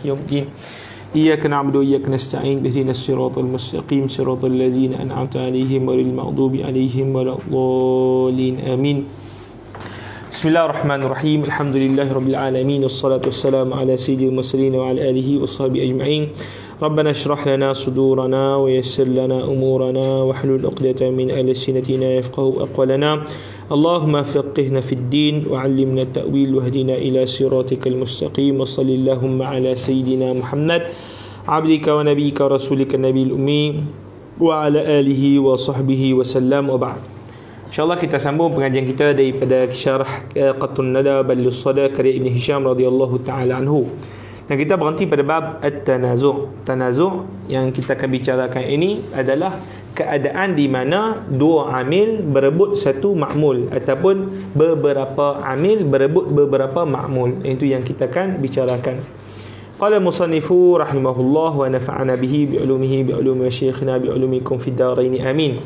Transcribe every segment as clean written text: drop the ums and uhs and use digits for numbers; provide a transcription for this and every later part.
yaumiddin. Iyyaka na'budu wa iyyaka nasta'in ihdinas siratal mustaqim siratal ladzina an'amta 'alaihim ghairil maghdubi 'alaihim waladdallin. Amin. Bismillahirrahmanirrahim. Alhamdulillahirabbil alamin wassalatu wassalamu ala sayyidil mursalin wa ala alihi washabihi ajma'in. Rabbana shrah lana sudurana wa yassir lana umurana wahlul 'uqdatam min alsinatina yafqahu aqwalana. Allahumma faqihna fid din wa 'allimna at-ta'wil wahdina ila siratikal mustaqim wa sallallahu ala sayyidina Muhammad abdika wa nabiyyika rasulika nabiyil ummi wa ala alihi wa sahbihi wa sallam wa ba'd. InsyaAllah kita sambung pengajian kita daripada syarah Qatrun Nada Balus Sada karya Ibn Hisham radhiyallahu ta'ala anhu. Dan kita berhenti pada bab At-Tanazu'. Tanazu' yang kita akan bicarakan ini adalah keadaan di mana dua amil berebut satu ma'mul ataupun beberapa amil berebut beberapa ma'mul. Itu yang kita akan bicarakan. Qala musannifu rahimahullah wa nafa'ana bihi bi'ulumihi bi'ulumi syekhina bi'ulumikum fid darain amin.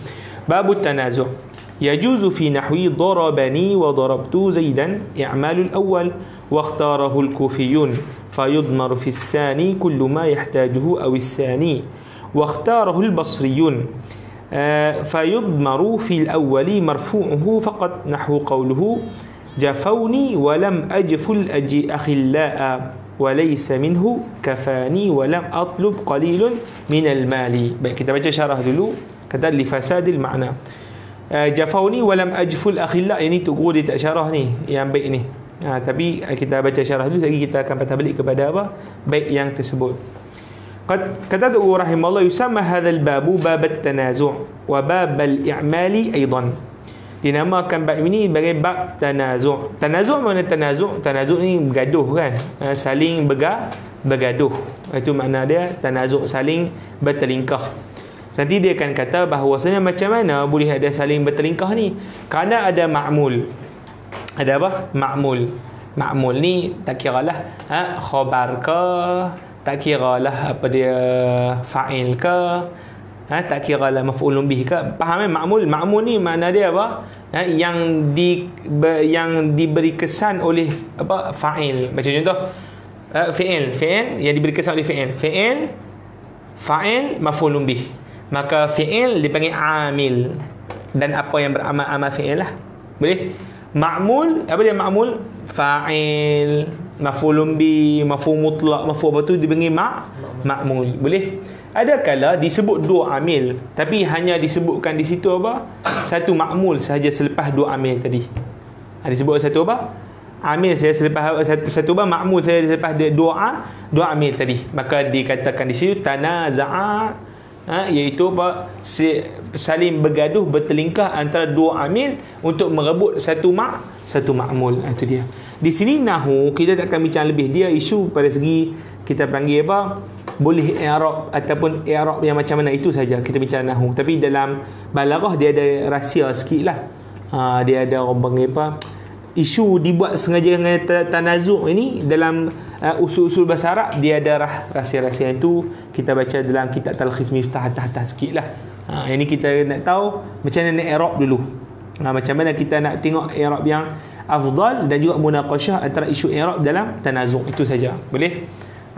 Babut tanazu'. يجوز في نحو ضربني وضربت زيدا إعمال الأول واختاره الكوفيون فيضمر في الثاني كل ما يحتاجه أو الثاني واختاره البصريون فيضمر في الأول مرفوعه فقط نحو قوله جفوني ولم أجفل أخلاء وليس منه كفاني ولم أطلب قليل من المال. Baik, kita baca syarah dulu. Kata lifasad al-ma'na. Jafauni walam ajful akhilla, ini tu guru dia tak syarah ni yang baik ni. Tapi kita baca syarah dulu, lagi kita akan patah balik kepada apa baik yang tersebut. Kata tu rahimahullah, yusamma hadzal babu bab at-tanazu' wa bab al-i'mali aidan. Dinamakan bab ini sebagai bab tanazu'. Tanazu' mana tanazu'? Tanazu' ni bergaduh kan, saling bergaduh. Itu makna dia tanazu', saling bertelingkah. Nanti dia akan kata bahawasanya macam mana boleh ada saling bertelingkah ni? Kerana ada ma'mul. Ada apa? Ma'mul. Ma'mul ni tak kiralah khabar ke, tak kiralah apa dia fa'il ke, tak kiralah maf'ulun bih ke. Faham kan ma'mul? Ma'mul ni makna dia apa? Yang diberi kesan oleh apa fa'il. Macam contoh fi'il yang diberi kesan oleh fi'il, fa'il maf'ulun bih. Maka fi'il dipanggil amil, dan apa yang beramal fi'il lah. Boleh? Ma'mul, apa dia ma'mul? Fa'il, maf'ulun bi, maf'ul mutlaq, maf'ul apa tu dipanggil ma'mul. Boleh? Ada kala disebut dua amil, tapi hanya disebutkan di situ apa? Satu ma'mul sahaja selepas dua amil tadi. Disebut satu apa? Amil saya selepas satu apa? Ma'mul saya selepas dua amil tadi. Maka dikatakan di situ tanaza'a, iaitu apa? Saling bergaduh, bertelingkah antara dua amil untuk merebut satu ma'mul. Itu dia. Di sini nahu kita tak akan bincang lebih. Dia isu pada segi kita panggil apa? Boleh i'rab ataupun i'rab yang macam mana, itu saja kita bincang nahu. Tapi dalam balaghah dia ada rahsia sikitlah. Dia ada orang panggil apa? Isu dibuat sengaja dengan tanazu' ini dalam usul-usul bahasa Arab, dia ada rahsia-rahsia itu kita baca dalam kitab Talkhis Miftah atas sikit lah. Ini kita nak tahu macam mana nak i'rab dulu. Macam mana kita nak tengok i'rab yang afdal dan juga munaqashah antara isu i'rab dalam tanazu'. Itu saja. Boleh?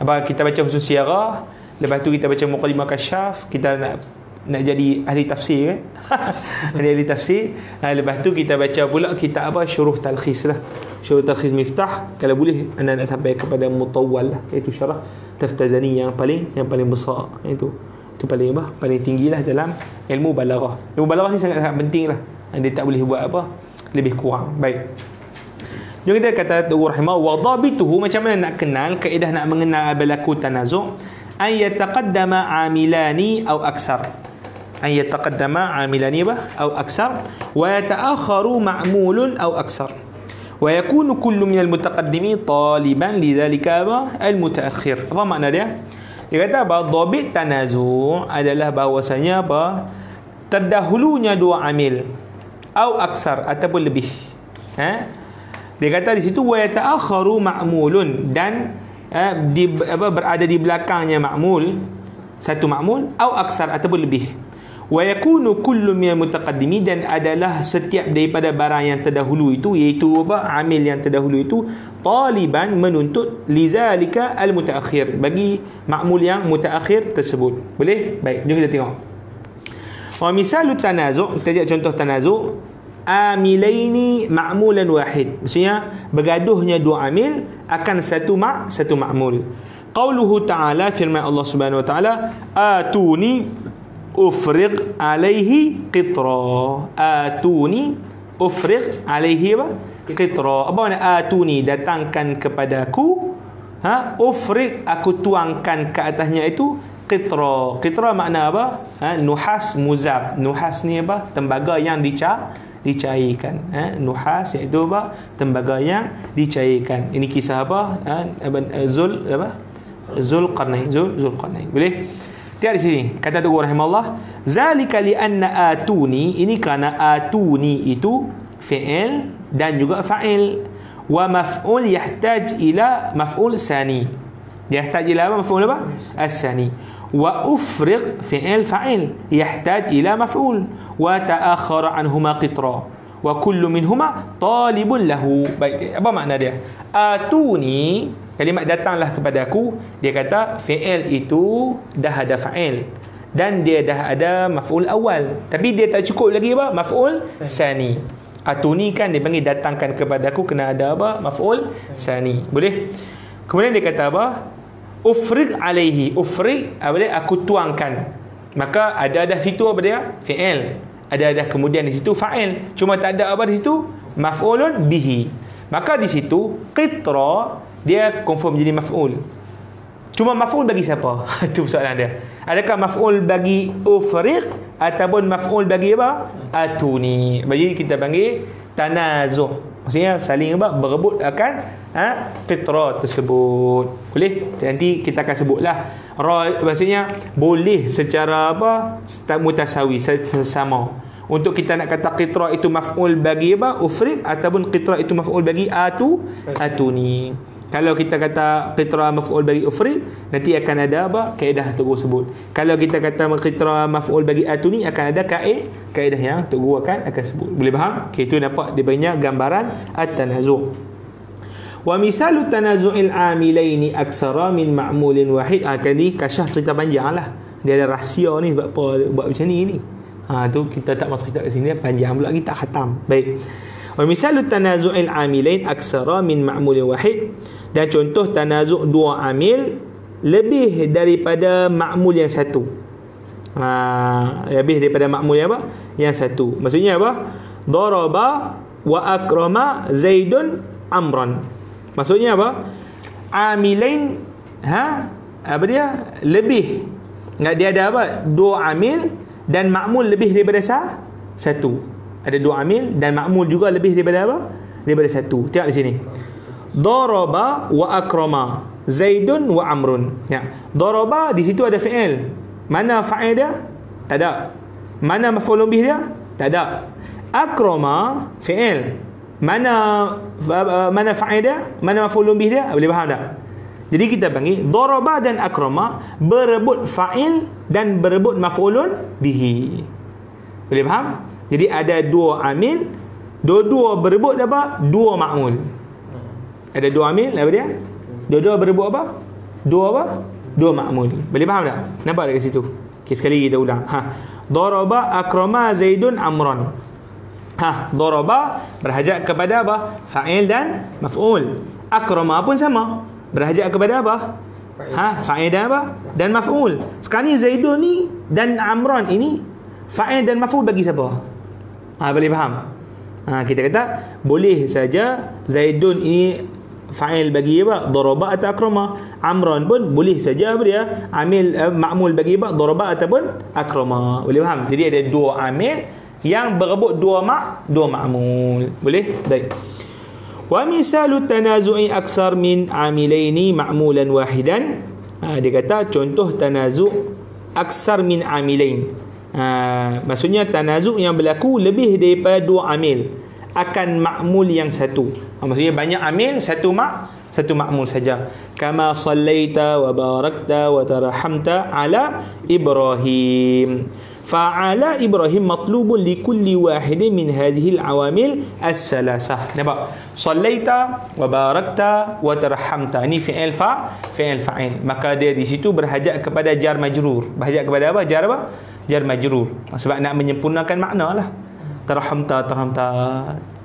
Kita baca khusus siyarah, lepas tu kita baca muqaddimah kasyaf, kita nak jadi ahli tafsir kan? Ahli tafsir. Lepas tu kita baca pula kitab apa? Syuruh Talkhis lah. Syuruh Talkhis Miftah. Kalau boleh anda nak sampai kepada mutawwal lah, iaitu syarah Taftazani yang paling besar. Itu paling apa? Paling tinggilah dalam ilmu balaghah. Ilmu balaghah ni sangat-sangat penting lah. Dia tak boleh buat apa lebih kurang. Baik. Jadi kita kata tu rahimah wa dhabituhu, macam mana nak kenal, kaedah nak mengenal berlaku tanazu', ay yataqaddama amilani aw aksar. Ay yataqaddama amilani aw aksar wa yata'akharu ma'mulun aw aksar. Wa yakunu kullu min al-mutaqaddimin taliban lidzalika al-mutaakhir. Apa makna dia? Dia kata apa? Dhabit tanazu' adalah bahawasanya apa? Terdahulunya dua amil aw aksar ataupun lebih. Dia kata di situ wa yata'akharu ma'mulun, dan berada di belakangnya ma'mul, satu ma'mul, au aksar ataupun lebih. Wa yakunu kullu minal mutaqaddimi, dan adalah setiap daripada barang yang terdahulu itu, iaitu apa, amil yang terdahulu itu, taliban, menuntut, lizalika al mutaakhir, bagi ma'mul yang mutaakhir tersebut. Boleh? Baik, jom kita tengok. Wa misalu tanazu', kita lihat contoh tanazu', amilaini ma'mulan wahid, maksudnya bergaduhnya dua amil akan satu ma'mul. Qauluhu ta'ala, firman Allah Subhanahu wa ta'ala, atuni ufriq alaihi qitra. Atuni ufriq alaihi apa? Qitra. Apa makna atuni? Datangkan kepadaku. Ufriq, aku tuangkan ke atasnya itu qitra. Qitra makna apa? Nuhas muzab. Nuhas ni apa? Tembaga yang dicairkan. Nuhas iaitu apa? Tembaga yang dicairkan. Ini kisah apa? Zulqarnain. Boleh? Tiada di sini. Kata tu rahimahullah, zalika li anna atuni, ini kerana atuni itu fi'il dan juga fa'il. Wa maf'ul yahtaj ila maf'ul sani. Yahtaj ila apa? Maf'ul apa? As-sani. Wa ufriq fi'il fa'il yahtaj ila maf'ul wa ta'akhkhara anhuma qitra wa kullu minhuma talibun lahu. Baik, apa makna dia? Atuni, kalimat datanglah kepadaku, dia kata fi'il itu dah ada fa'il dan dia dah ada maf'ul awal, tapi dia tak cukup lagi apa? Maf'ul sani. Atuni kan dia panggil datangkan kepadaku, kena ada apa? Maf'ul sani. Boleh? Kemudian dia kata apa? Ufriq alaihi. Ufriq apa dia? Aku tuangkan. Maka ada situ apa dia? Fi'il. Ada kemudian di situ fa'il. Cuma tak ada apa di situ? Maf'ulun bihi. Maka di situ qitra dia confirm jadi maf'ul. Cuma maf'ul bagi siapa? Itu soalan dia. Adakah maf'ul bagi ufriq ataupun maf'ul bagi apa? Atuni. Jadi kita panggil tanazu'. Maksudnya saling apa? Berebut akan qitra tersebut. Boleh? Nanti kita akan sebutlah. Maksudnya boleh secara apa? Mutasawi, sesama. Untuk kita nak kata qitra itu maf'ul bagi apa? Ufriq, ataupun qitra itu maf'ul bagi atuni. Kalau kita kata qitra maf'ul bagi ufriq, nanti akan ada apa? Kaedah Tok Guru sebut. Kalau kita kata qitra maf'ul bagi atuni, akan ada kaedah yang Tok Guru akan sebut. Boleh faham? Okay, itu nampak dia banyak gambaran at-tanazu'. Wa misalu tanazu'il amilaini aksara min ma'mulin wahid. Kali Kasyaf cerita panjang lah. Dia ada rahsia ni sebab apa buat macam ni. Tu kita tak masuk cerita kat sini, panjang pula kita khatam. Baik. Wa misalu tanazu'il amilain aksara min ma'mulin wahid. Dan contoh tanazu' dua amil lebih daripada ma'mul yang satu. Lebih daripada ma'mul yang apa? Yang satu. Maksudnya apa? Daraba wa akrama Zaidun amran. Maksudnya apa? Amilain apa dia? Lebih. Enggak, dia ada apa? Dua amil dan ma'mul lebih daripada satu. Ada dua amil dan ma'mul juga lebih daripada apa? Daripada satu. Tengok di sini. Daraba wa akrama Zaidun wa amrun. Ya. Daraba di situ ada fi'il. Mana fa'il dia? Tak ada. Mana maf'ul bih dia? Tak ada. Akrama fi'il. Mana fa'il dia? Mana maf'ul bih dia? Boleh faham tak? Jadi kita panggil daraba dan akrama berebut fa'il dan berebut maf'ulun bihi. Boleh faham? Jadi ada dua amil, dua-dua berebut apa? Dua ma'mul. Ada dua amil, apa dia? Dua-dua berebut apa? Dua ma'mul. Boleh faham tak? Nampak dekat situ? Okay, sekali kita ulang. Daraba akrama Zaidun amran. Daraba berhajat kepada apa? Fa'il dan maf'ul. Akrama pun sama. Berhajat kepada apa? Fa'il dan apa? Dan maf'ul. Sekarang ni Zaidun ni dan Amran ini fa'il dan maf'ul bagi siapa? Boleh faham? Kita kata boleh saja Zaidun ini fa'il bagi apa? Daraba atau akrama. Amran pun boleh saja apa dia? Amil ma'mul bagi apa? Daraba ataupun akrama. Boleh faham? Jadi ada dua amil yang berebut dua ma'mul. Boleh? Baik. Wa misalu tanazu'i aksar min amilaini ma'mulan wahidan. Dia kata contoh tanazu' aksar min amilain. Maksudnya tanazu' yang berlaku lebih daripada dua amil akan ma'mul yang satu. Maksudnya banyak amil, satu ma'mul saja. Kama sallaita wa barakta wa tarahamta ala Ibrahim. fa'ala Ibrahim matlubun li kulli wahidin min hadhihi al-awamil as-salasah. Nampak? Sallaita wa barakta wa tarhamta. Ini fi'il fa'il. Maka dia di situ berhajat kepada jar majrur. Berhajat kepada apa? Jar majrur. Sebab nak menyempurnakan makna lah. Tarhamta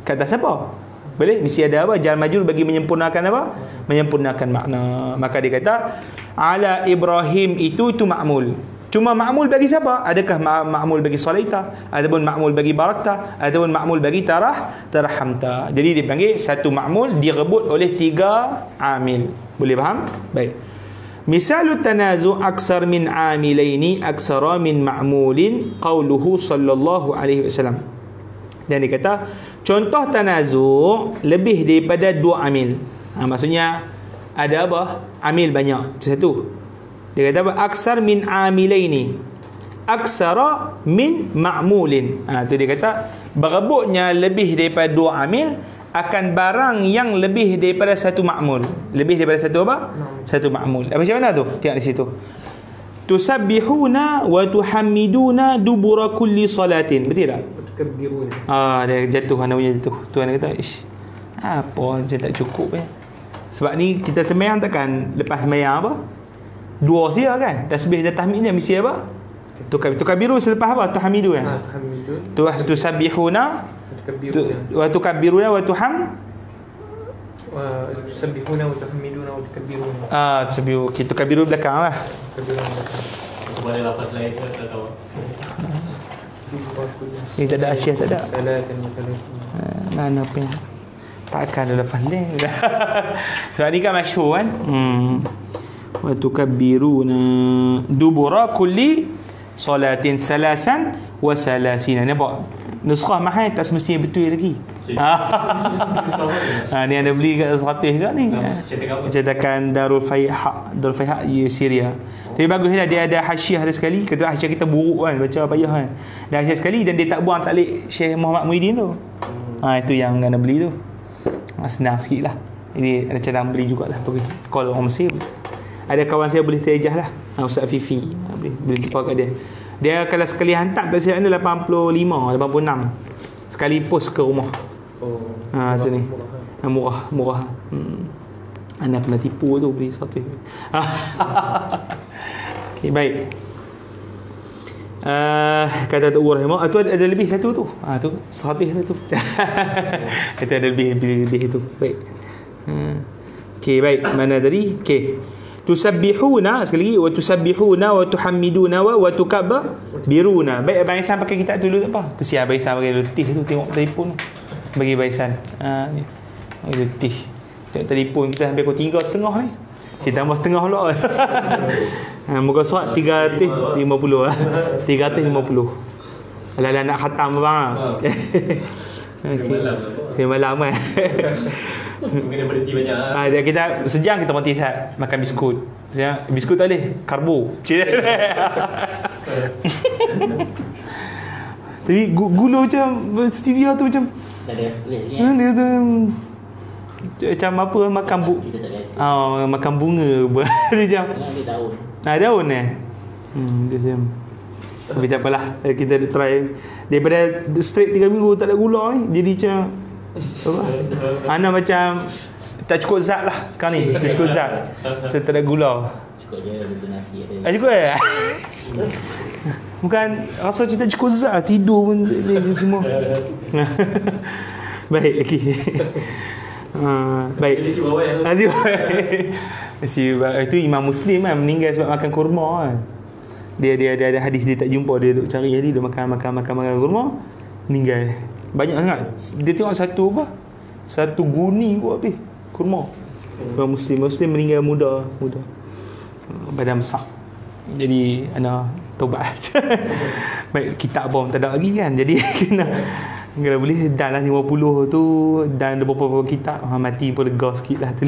kata siapa? Boleh? Mesti ada apa? Jar majrur bagi menyempurnakan apa? Menyempurnakan makna. Maka dia kata ala Ibrahim itu ma'mul. Cuma ma'mul bagi siapa? Adakah ma'mul bagi salaita, ataupun ma'mul bagi barakta, ataupun ma'mul bagi tarhamta. Jadi dipanggil satu ma'mul direbut oleh 3 amil. Boleh faham? Baik. Misalut tanazu aksar min amilaini aksara min ma'mulin qauluhu sallallahu alaihi wasallam. Dan dia kata contoh tanazu lebih daripada 2 amil. Maksudnya ada apa? Amil banyak. Itu satu. Dia kata apa? Aksar min amilaini aksara min ma'mulin. Tu dia kata berebutnya lebih daripada 2 amil akan barang yang lebih daripada satu ma'mul. Lebih daripada satu apa? Satu ma'mul. Macam mana tu? Tengok di situ. Tusabbihuna wa tuhammiduna dubura kulli salatin. Betul tak? Tukabbiruna. Dia jatuh, anak punya jatuh. Tuan kata, "Ish, apa macam tak cukup Sebab ni kita sembahyang takkan lepas sembahyang apa? 2 saja kan? Tasbih dan tahmidnya mesti apa? Tukabbiru selepas apa? Tuhamidu kan? Tusabbihuna wa tukabbiruna wa tusabbihuna wa tuhmiduna wa tukabbiruna. Tasbih kita tukabbiru belakang lah. Boleh lafaz lain ke tak tahu. Ni tak ada asyah, tak ada. Mana apa yang takkan ada lafaz lain. Sebab ni kan masyhur kan. Wa tukabbiruna dubura kulli salatin salasan wa salasina. Nampak? Nuskhah mahal tak semestinya betul lagi. Ni anda beli kat 100 ke ni? Cetakan Darul Fayhaq Syria. Tapi baguslah dia ada hasyiah ada sekali. Kata hasyiah kita buruk kan, baca payah kan. Dia hasyiah sekali dan dia tak buang taklid Syekh Muhammad Muhyiddin tu. Itu yang anda beli tu. Senang sikit lah. Jadi ada cara beli jugalah. Pergi call orang Mesir. Ada kawan saya boleh terjah lah, Ustaz Fifi. Boleh jumpa kat dia. Dia kalau sekali hantar tak silap ni 85, 86. Sekali post ke rumah. Sini. Murah. Anda kena tipu tu beli satu. Okey, baik. Kata Tok Rahimah, tu ada lebih satu tu. Tu 100 satu. Kata ada lebih itu. Baik. Okey, baik. Mana tadi? Okey. Tusabbihuna sekali lagi, wa tusabbihuna wa tuhammiduna wa tukabbiruna. Baik, Abang Ihsan pakai kitab tu dulu tak apa. Kesian Abang Ihsan pakai letih tu, tengok telefon bagi Abang Ihsan. Ni. Letih. Tengok telefon kita sampai pukul 3.30 ni. Saya tambah setengah pula. Muka surat 350. 350. Alah nak khatam bang. Saya malam kan. Kena berhenti banyak. Dia kita sejam kita mati sihat makan biskut. Biskut tak boleh, karbo. Tapi gula macam stevia tu macam tak ada split lagi. Dia tu macam apa makan makan bunga macam. Ada daun. Daun dia macam. Tapi tak apalah, kita try daripada straight 3 minggu tak ada gula ni, jadi macam Ana macam tak cukup zat lah sekarang ni. Tak cukup zat. So tak ada gula. Cukup je ada nasi ada. Cukup bukan rasa macam tak cukup zat, tidur pun semua. Baik, okey. Baik. Itu Imam Muslim kan meninggal sebab makan kurma kan. Dia ada hadis dia tak jumpa, dia duk cari hari dia makan kurma, meninggal. Banyak sangat. Dia tengok satu guni kot habis kurma. Orang Muslim meninggal muda. Badan besar. Jadi ana taubat. Baik, kitab pun tak ada lagi kan. Jadi kena boleh dan lah 50 tu dan ada beberapa kitab mati pun lega sikit lah tu.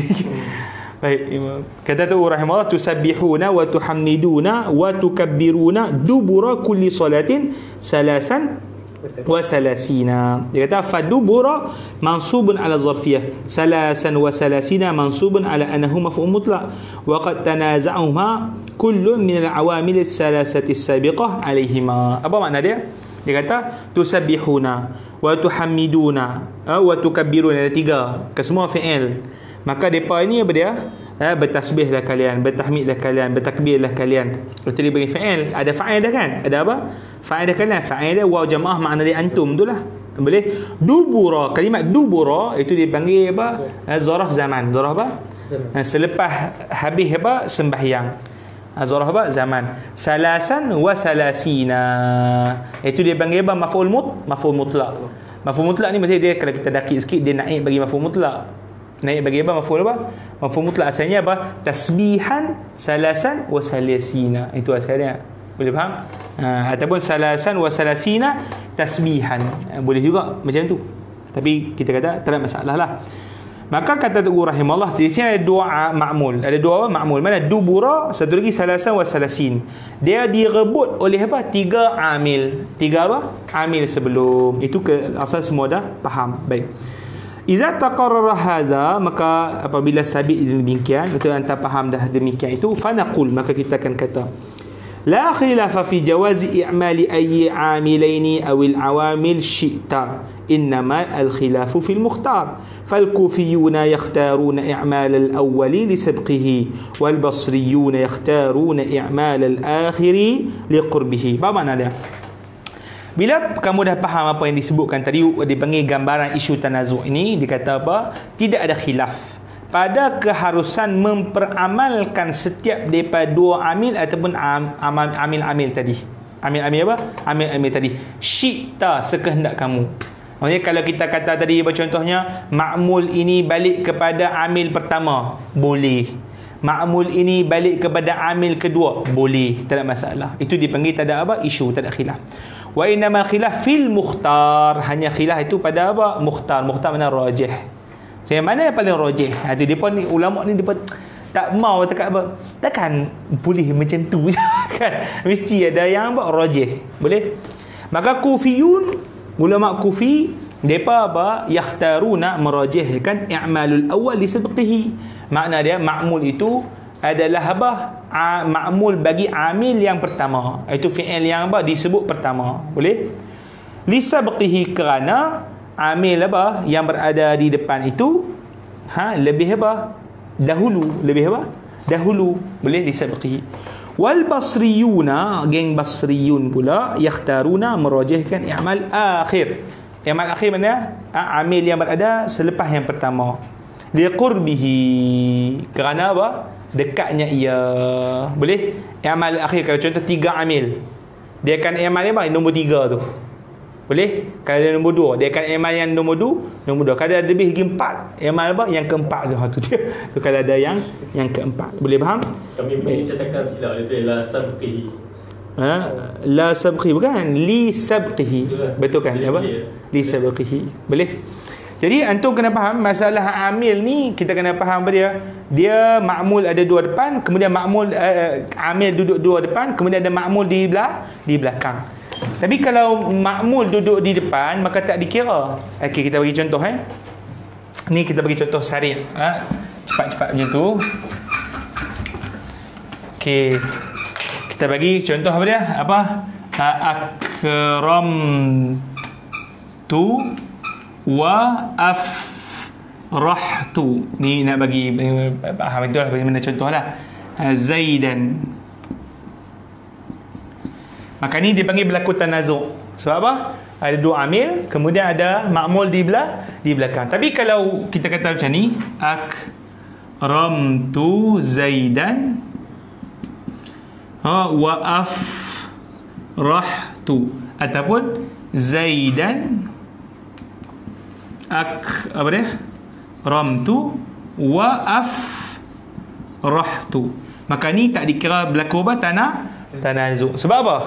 Baik, kata tu rahimahullah, tusabbihuna wa tuhammiduna wa tukabbiruna dubura kulli salatin salasan wa salasina. Dia kata fadubura mansubun ala zarfiyah, salasan wa salasina mansubun ala annahu maf'ul mutlaq wa qad tanaza'uhuma kullun min al-awamil as-salasati as-sabiqah alaihima. Apa makna dia? Dia kata tusabbihuna wa tuhammiduna wa tukabbiruna, ada 3 ke semua fi'il. Maka depa ini apa dia? Bertasbihlah kalian, bertahmidlah kalian, bertakbirlah kalian. Lepas tu dia bagi fa'il, ada fa'il dah kan? Ada apa? Fa'il dah kalian, fa'il dia waw jamaah, makna dia antum tu lah. Boleh? Dubura, kalimat dubura itu dipanggil apa? Zaraf zaman. Zaraf apa? Selepas habis apa? Sembahyang. Zaraf apa? Zaman. Salasan wa salasina, itu dia panggil apa? Maf'ul mutlaq. Maf'ul mutlaq ni maksudnya dia kalau kita dakik sikit dia naik bagi maf'ul mutlaq. Naik bagi apa? Maf'ul apa? Maf'ul mutlaq asalnya apa? Tasbihan salasan wa salasina. Itu asalnya. Boleh faham? Ataupun salasan wa salasina tasbihan. Boleh juga macam tu. Tapi kita kata tak ada masalah lah. Maka kata Tugu rahimahullah, di sini ada dua ma'mul. Ada dua ma'mul. Mana? Dubura, satu lagi salasan wa salasin. Dia direbut oleh apa? 3 amil. 3 apa? Amil sebelum. Itu ke asal semua dah faham. Baik. Iza taqarrara hadha, maka apabila sabit demikian, betul anda faham dah demikian itu, fanaqul, maka kita akan kata la khilafa fi jawazi i'mali ayyi amilaini aw al-awamil syi'ta, innama al-khilafu fil mukhtar. فالكوفيون يختارون إعمال الأول لسبقه والبصريون يختارون إعمال الآخر لقربه. Apa makna dia? Bila kamu dah faham apa yang disebutkan tadi, dipanggil gambaran isu tanazu' ini, dikata apa? Tidak ada khilaf pada keharusan memperamalkan setiap daripada 2 amil ataupun amil-amil tadi. Amil-amil apa? Amil-amil tadi. Syi'ta, sekehendak kamu. Maksudnya kalau kita kata tadi contohnya ma'mul ini balik kepada amil pertama, boleh. Ma'mul ini balik kepada amil kedua, boleh, tak ada masalah. Itu dipanggil tak ada apa? Isu, tak ada khilaf. Wa innamal khilaf fil mukhtar, hanya khilaf itu pada apa? Mukhtar. Mukhtar mana? Rajih. Saya mana yang paling rajih? Itu depa ni, ulama ni depa tak mau tak apa. Takkan boleh macam tu kan? Mesti ada yang apa? Rajih. Boleh? Maka kufiyun, ulama kufi, depa apa? Yakhtaruna, merajihkan i'malul awal li sabqihi. Makna dia ma'mul itu adalah apa? Ma'mul bagi amil yang pertama. Itu fi'il yang apa? Disebut pertama. Boleh? Li sabqihi, kerana amil apa? Yang berada di depan itu lebih apa? Dahulu. Lebih apa? Dahulu. Boleh? Li sabqihi. Wal basriyuna, geng basriyun pula, yakhtaruna, merajihkan i'mal akhir. I'mal akhir mana? Amil yang berada selepas yang pertama. Liqurbihi, kerana apa? Dekatnya ia. Boleh? I'mal akhir, kalau contoh 3 amil, dia akan i'mal apa? Nombor 3 tu. Boleh? Kalau ada nombor 2, dia akan i'mal yang nombor 2. Kalau ada lebih lagi 4, i'mal apa? Yang keempat tu dia. Tu kalau ada yang keempat. Boleh faham? Kami punya cetakan silap itu la sabqihi. La sabqihi, bukan li sabqihi. Betul kan? Apa? Li sabqihi. Boleh? Jadi antum kena faham masalah amil ni, kita kena faham apa dia. Dia ma'mul ada 2 depan, kemudian ma'mul amil duduk 2 depan, kemudian ada ma'mul di belakang. Tapi kalau ma'mul duduk di depan, maka tak dikira. Okey, kita bagi contoh ni kita bagi contoh sari'. Cepat-cepat macam tu. Okey. Kita bagi contoh apa dia? Apa? Akram tu wa afrahtu. Ni nak bagi faham itulah bagaimana contohlah. Zaidan. Maka ni dipanggil berlaku tanazu'. Sebab apa? Ada 2 amil, kemudian ada ma'mul di belakang. Tapi kalau kita kata macam ni, akramtu Zaidan wa afrahtu, ataupun Zaidan apa dia? Ramtu wa afrahtu. Maka ni tak dikira berlaku apa? Tanazu'. Sebab apa?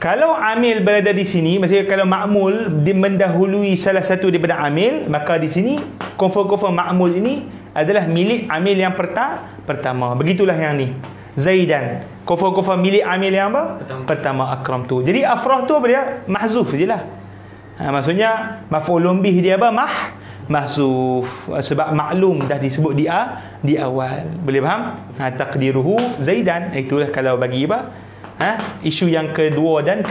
Kalau amil berada di sini, maksudnya kalau ma'mul mendahului salah satu daripada amil, maka di sini confirm ma'mul ini adalah milik amil yang pertama. Begitulah yang ni. Zaidan confirm milik amil yang apa? Pertama akram tu. Jadi afrah tu apa dia? Mahzuf je lah. Maksudnya maf'ulun bih dia apa? Mahzuf, sebab maklum dah disebut di awal. Boleh faham? Taqdiruhu Zaidan. Itulah kalau bagi apa? Isu yang kedua dan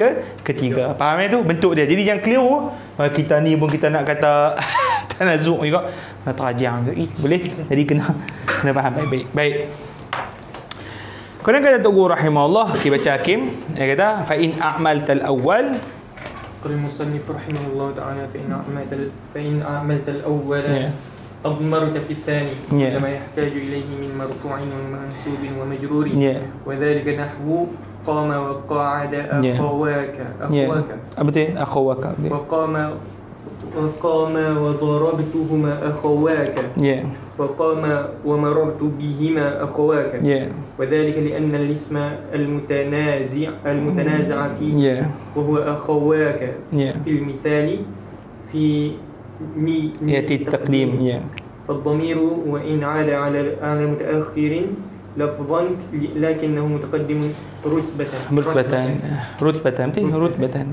ketiga. Faham itu bentuk dia. Jadi yang keliru kita ni pun kita nak kata tanazuk juga. Terajang tu. Boleh? Jadi kena faham baik-baik. Baik. Kemudian kata Tok Guru rahimahullah, kita baca Hakim, dia kata fa in a'maltal awwal قال المصنف رحمه الله تعالى فإن أعملت الأول أضمرت في الثاني لما يحتاج إليه من مرفوع ومنصوب ومجرور وذلك نحو قام وقعد أخواك أخواك وقام وضربتهما أخواك وقام ومررت بهما أخواك وذلك لأن الاسم المتنازع فيه وهو أخواك في المثال في يأتي التقديم فالضمير وإن عاد على متأخر لفظا لكنه متقدم rutbatan.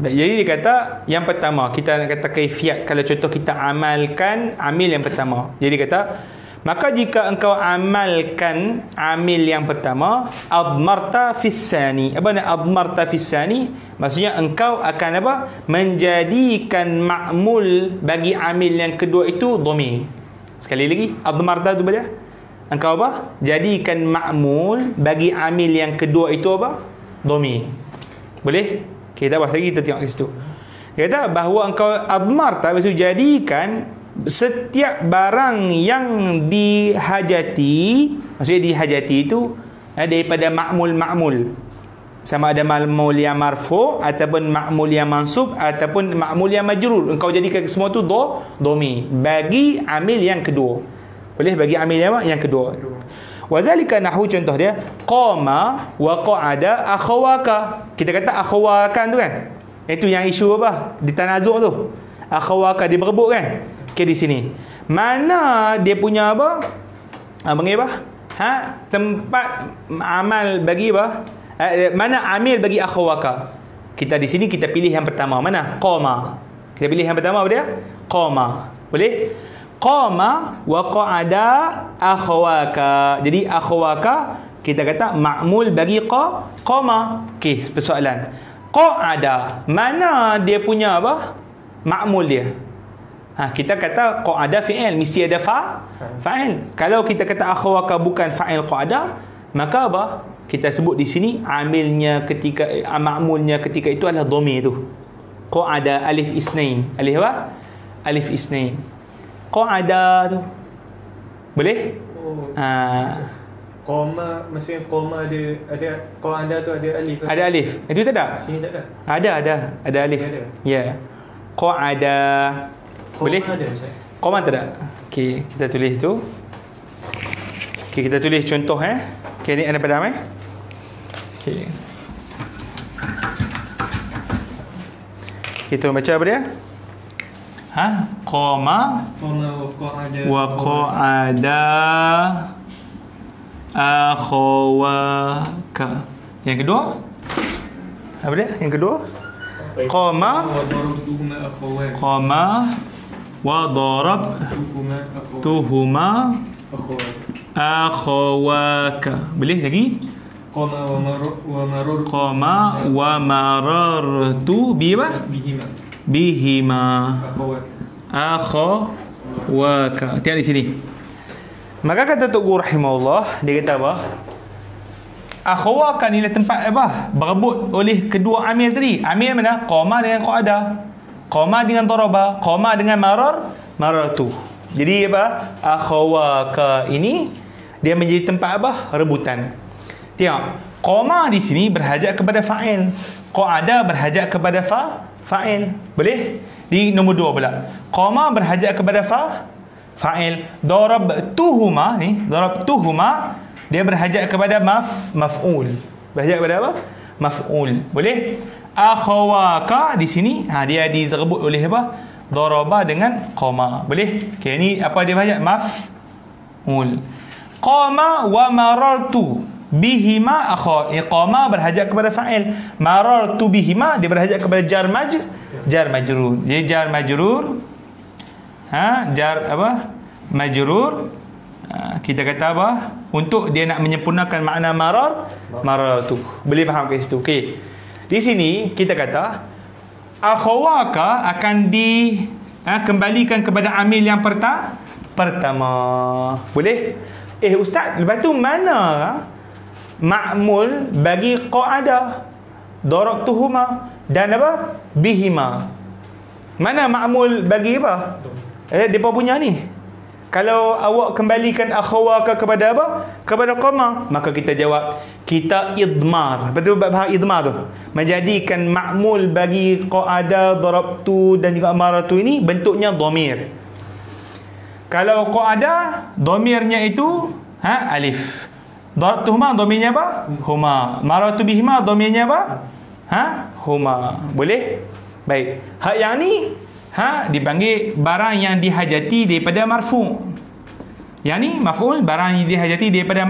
Jadi dia kata yang pertama kita nak kata kaifiat. Kalau contoh kita amalkan amil yang pertama. Jadi dia kata maka jika engkau amalkan amil yang pertama, admarta fis-sani. Apa nak admarta fis-sani? Maksudnya engkau akan apa? Menjadikan ma'mul bagi amil yang kedua itu dhamir. Sekali lagi, admarta tu baca. Engkau apa? Jadikan ma'mul bagi amil yang kedua itu apa? Dhamir. Boleh? Kita bahas lagi, kita tengok di situ. Dia kata bahawa engkau admarta, maksudnya jadikan setiap barang yang dihajati, maksudnya dihajati itu daripada ma'mul. Sama ada ma'mul yang marfu' ataupun ma'mul yang mansub ataupun ma'mul yang majrur. Engkau jadikan semua itu dhamir bagi amil yang kedua. Boleh bagi amil yang kedua. Wazalika nahwu, contoh dia qama wa qa'ada akhawaka. Kita kata akhawakan tu kan. Itu yang isu apa? Ditanazuk tu. Akhawaka dia berebut kan. Okey di sini. Mana dia punya apa? Panggil apa? Tempat amal bagi apa? Mana amil bagi akhawaka? Kita di sini kita pilih yang pertama. Mana? Qama. Kita pilih yang pertama apa dia? Qama. Boleh? Qama wa qa'ada akhawaka. Jadi akhawaka kita kata ma'mul bagi qama. Okey, persoalan. Qa'ada, mana dia punya apa? Ma'mul dia. Kita kata qa'ada fi'il, mesti ada fa'il. Kalau kita kata akhawaka bukan fa'il qa'ada, maka apa? Kita sebut di sini amilnya ketika ma'mulnya ketika itu adalah dhamir tu. Qa'ada alif isnain. Alif apa? Alif isnain. Qa'ada tu. Boleh? Qama, maksudnya qama ada qa'ada tu ada alif. Ada alif. Itu tak ada? Sini tak ada. Ada alif. Ya. Qa'ada. Boleh? Qama tak ada. Okey, kita tulis tu. Okey, kita tulis contoh Okey, ni ada pada Okey. Kita baca apa dia? Qama wa qa'ada akhawaka. Yang kedua? Apa dia? Yang kedua? Qama wa darabtuhuma akhawaka. Boleh lagi? Qama wa marartu bihima akhawaka. Tengok di sini. Maka kata Tok Guru rahimahullah, dia kata apa? Akhawaka ni tempat apa? Berebut oleh kedua amil tadi. Amil mana? Qama dengan qa'ada. Qama dengan daraba. Qama dengan marartu. Jadi apa? Akhawaka ini dia menjadi tempat apa? Rebutan. Tengok. Qama di sini berhajat kepada fa'il. Qa'ada berhajat kepada fa'il. Boleh? Di nombor 2 pula. Qama berhajat kepada fa'il. Darabtuhuma dia berhajat kepada maf'ul. Berhajat kepada apa? Maf'ul. Boleh? Akhawaka di sini dia direbut oleh apa? Daraba dengan qama. Boleh? Okey, ni apa dia berhajat? Maf'ul. Qama wa marartu bihima qama berhajat kepada fa'il. Marartu bihima dia berhajat kepada jar Jar majrur. Jadi jar majrur. Jar apa? Majrur. Kita kata apa? Untuk dia nak menyempurnakan makna marar tu. Boleh faham kat situ. Okey. Di sini kita kata akhawaka akan kembalikan kepada amil yang pertama. Boleh? Ustaz, lepas tu mana ma'mul bagi qa'adah, darabtuhuma dan apa? Bihima. Mana ma'mul bagi apa? Depa punya ni. Kalau awak kembalikan akhawaka kepada apa? Kepada qama, maka kita jawab kita idmar. Betul faham idmar tu? Menjadikan ma'mul bagi qa'ada, darabtu dan juga amaratu ini bentuknya dhamir. Kalau qa'ada, dhamirnya itu alif. Darabtuhuma dhamirnya apa? Huma. Maratu bihima dhamirnya apa? Huma. Boleh? Baik. Hak yang ni dipanggil barang yang dihajati daripada marfu'. Yang ni maf'ul, barang yang dihajati daripada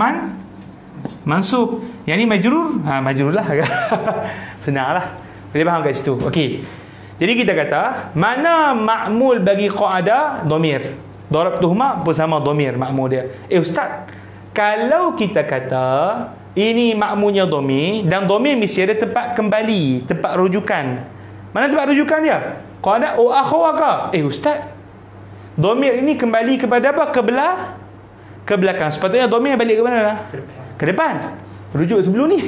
mansub. Yang ni majrur, majrur lah. Senanglah. Boleh faham kat situ. Okey. Jadi kita kata mana ma'mul bagi qa'ada? Dhamir. Darabtuhuma pun sama dhamir ma'mul dia. Ustaz, kalau kita kata ini ma'mulnya dhamir dan dhamir mesti ada tempat kembali, tempat rujukan. Mana tempat rujukan dia? Qa'ada akhawaka. Ustaz, dhamir ini kembali kepada apa? Ke belakang. Sepatutnya dhamir balik ke mana dah? Ke depan. Rujuk sebelum ni.